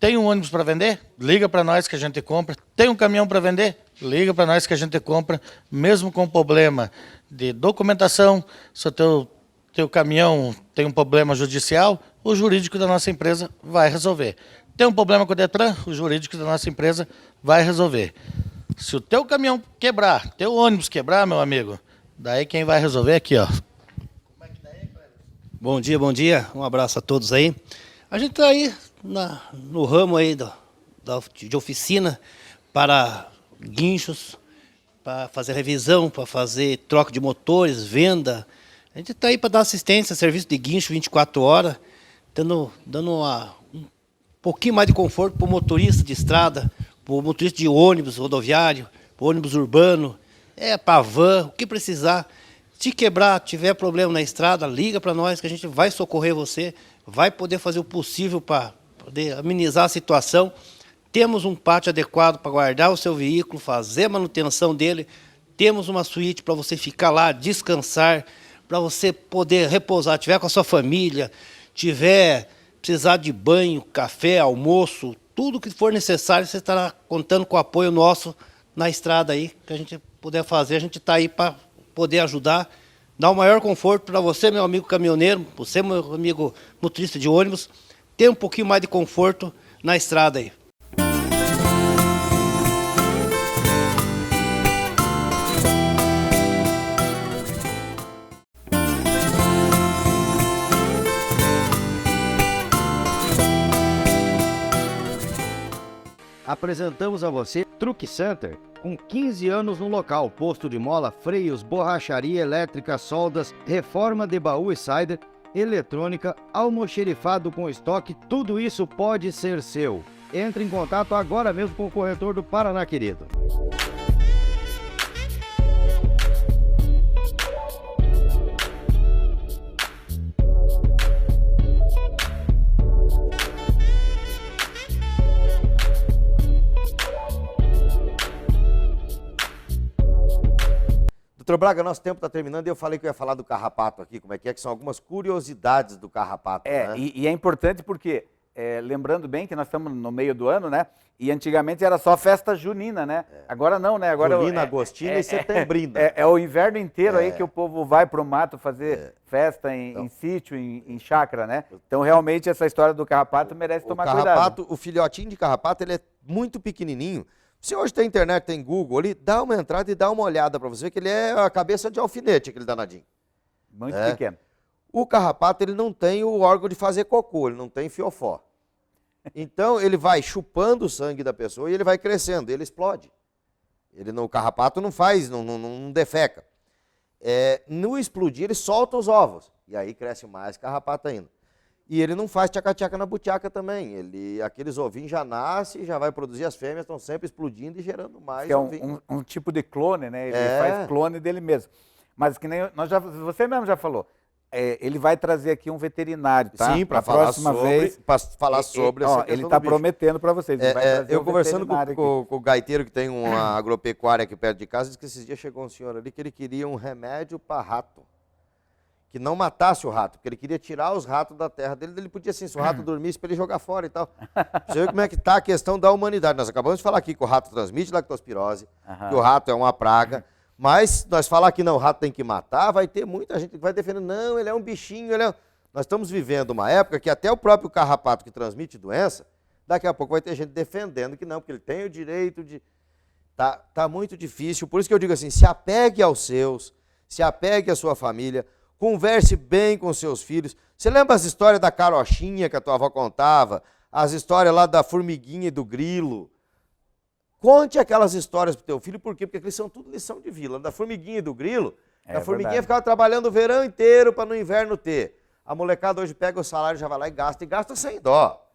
Tem um ônibus para vender? Liga para nós que a gente compra. Tem um caminhão para vender? Liga para nós que a gente compra. Mesmo com problema de documentação, se o teu caminhão tem um problema judicial, o jurídico da nossa empresa vai resolver. Tem um problema com o Detran, o jurídico da nossa empresa vai resolver. Se o teu caminhão quebrar, teu ônibus quebrar, meu amigo, daí quem vai resolver é aqui, ó. Bom dia. Um abraço a todos aí. A gente está aí no ramo aí de oficina para guinchos, para fazer revisão, para fazer troca de motores, venda. A gente está aí para dar assistência, serviço de guincho 24 horas, dando um pouquinho mais de conforto para o motorista de estrada, para o motorista de ônibus rodoviário, para o ônibus urbano, para van, o que precisar. Se quebrar, tiver problema na estrada, liga para nós que a gente vai socorrer você, vai poder fazer o possível para poder amenizar a situação. Temos um pátio adequado para guardar o seu veículo, fazer a manutenção dele. Temos uma suíte para você ficar lá, descansar, para você poder repousar, tiver com a sua família, precisar de banho, café, almoço, tudo que for necessário, você estará contando com o apoio nosso na estrada aí, que a gente puder fazer, a gente está aí para poder ajudar, dar o maior conforto para você, meu amigo caminhoneiro, você, meu amigo motorista de ônibus, ter um pouquinho mais de conforto na estrada aí. Apresentamos a você Truck Center, com 15 anos no local, posto de mola, freios, borracharia elétrica, soldas, reforma de baú e sider, eletrônica, almoxerifado com estoque, tudo isso pode ser seu. Entre em contato agora mesmo com o corretor do Paraná Querido. Doutor Braga, nosso tempo está terminando e eu falei que eu ia falar do carrapato aqui, como é que são algumas curiosidades do carrapato. Né? E é importante porque, lembrando bem que nós estamos no meio do ano, né? E antigamente era só festa junina, né? Agora não, né? Agora Junina, agostina e setembrina. É o inverno inteiro aí que o povo vai para o mato fazer festa em sítio, em chácara, né? Então, realmente, essa história do carrapato merece tomar cuidado. O filhotinho de carrapato, ele é muito pequenininho. Se hoje tem internet, tem Google ali, dá uma entrada e dá uma olhada para você ver que ele é a cabeça de alfinete, aquele danadinho. Muito pequeno. O carrapato, ele não tem o órgão de fazer cocô, ele não tem fiofó. Então, ele vai chupando o sangue da pessoa e ele vai crescendo, ele explode. O carrapato não faz, não defeca. No explodir, ele solta os ovos. E aí cresce mais carrapato ainda. E ele não faz tchaca-tchaca na butiaca também. Aqueles ovinhos já nascem, já vai produzir, as fêmeas estão sempre explodindo e gerando mais ovinhos. É um tipo de clone, né? Ele faz clone dele mesmo. Mas que nem você mesmo já falou. Ele vai trazer aqui um veterinário, tá? Sim, para falar sobre essa questão ele está prometendo para vocês. Eu conversando com o gaiteiro que tem uma agropecuária aqui perto de casa, disse que esses dias chegou um senhor ali que ele queria um remédio para rato. Que não matasse o rato, porque ele queria tirar os ratos da terra dele, ele podia assim, se o rato dormisse, para ele jogar fora e tal. Você vê como é que está a questão da humanidade. Nós acabamos de falar aqui que o rato transmite lactospirose, que o rato é uma praga, mas nós falar que não, o rato tem que matar, vai ter muita gente que vai defendendo, não, ele é um bichinho, Nós estamos vivendo uma época que até o próprio carrapato que transmite doença, daqui a pouco vai ter gente defendendo que não, porque ele tem o direito de... Tá muito difícil, por isso que eu digo assim, se apegue aos seus, se apegue à sua família, converse bem com seus filhos. Você lembra as histórias da carochinha que a tua avó contava? As histórias lá da formiguinha e do grilo? Conte aquelas histórias pro teu filho, por quê? Porque eles são tudo lição de vila. Da formiguinha e do grilo, a formiguinha ficava trabalhando o verão inteiro para no inverno ter. A molecada hoje pega o salário, já vai lá e gasta sem dó.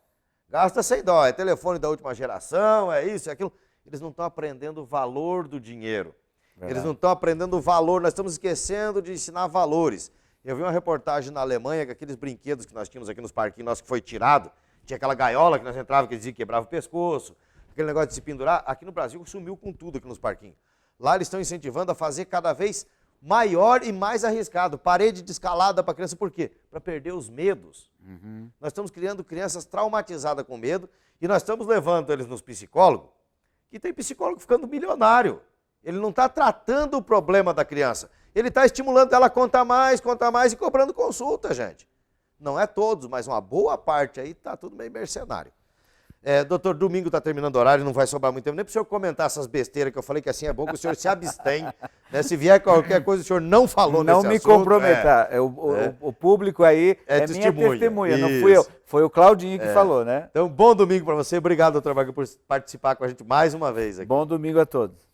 Gasta sem dó. É telefone da última geração, é isso, é aquilo. Eles não estão aprendendo o valor do dinheiro. Eles não estão aprendendo o valor, nós estamos esquecendo de ensinar valores. Eu vi uma reportagem na Alemanha que aqueles brinquedos que nós tínhamos aqui nos parquinhos nossos que foi tirado, tinha aquela gaiola que nós entrávamos que dizia que quebrava o pescoço, aquele negócio de se pendurar, aqui no Brasil sumiu com tudo aqui nos parquinhos. Lá eles estão incentivando a fazer cada vez maior e mais arriscado, parede de escalada para a criança, por quê? Para perder os medos. Nós estamos criando crianças traumatizadas com medo e nós estamos levando eles nos psicólogos, que tem psicólogo ficando milionário. Ele não está tratando o problema da criança. Ele está estimulando ela a contar mais e cobrando consulta, gente. Não é todos, mas uma boa parte aí está tudo meio mercenário. Doutor, domingo está terminando o horário, não vai sobrar muito tempo nem para o senhor comentar essas besteiras que eu falei que assim é bom que o senhor se abstém. Né? Se vier qualquer coisa, o senhor não falou nesse assunto. Não me comprometer. O público aí é minha testemunha, não fui eu. Foi o Claudinho que falou, né? Então, bom domingo para você. Obrigado, doutor Braga, por participar com a gente mais uma vez aqui. Bom domingo a todos.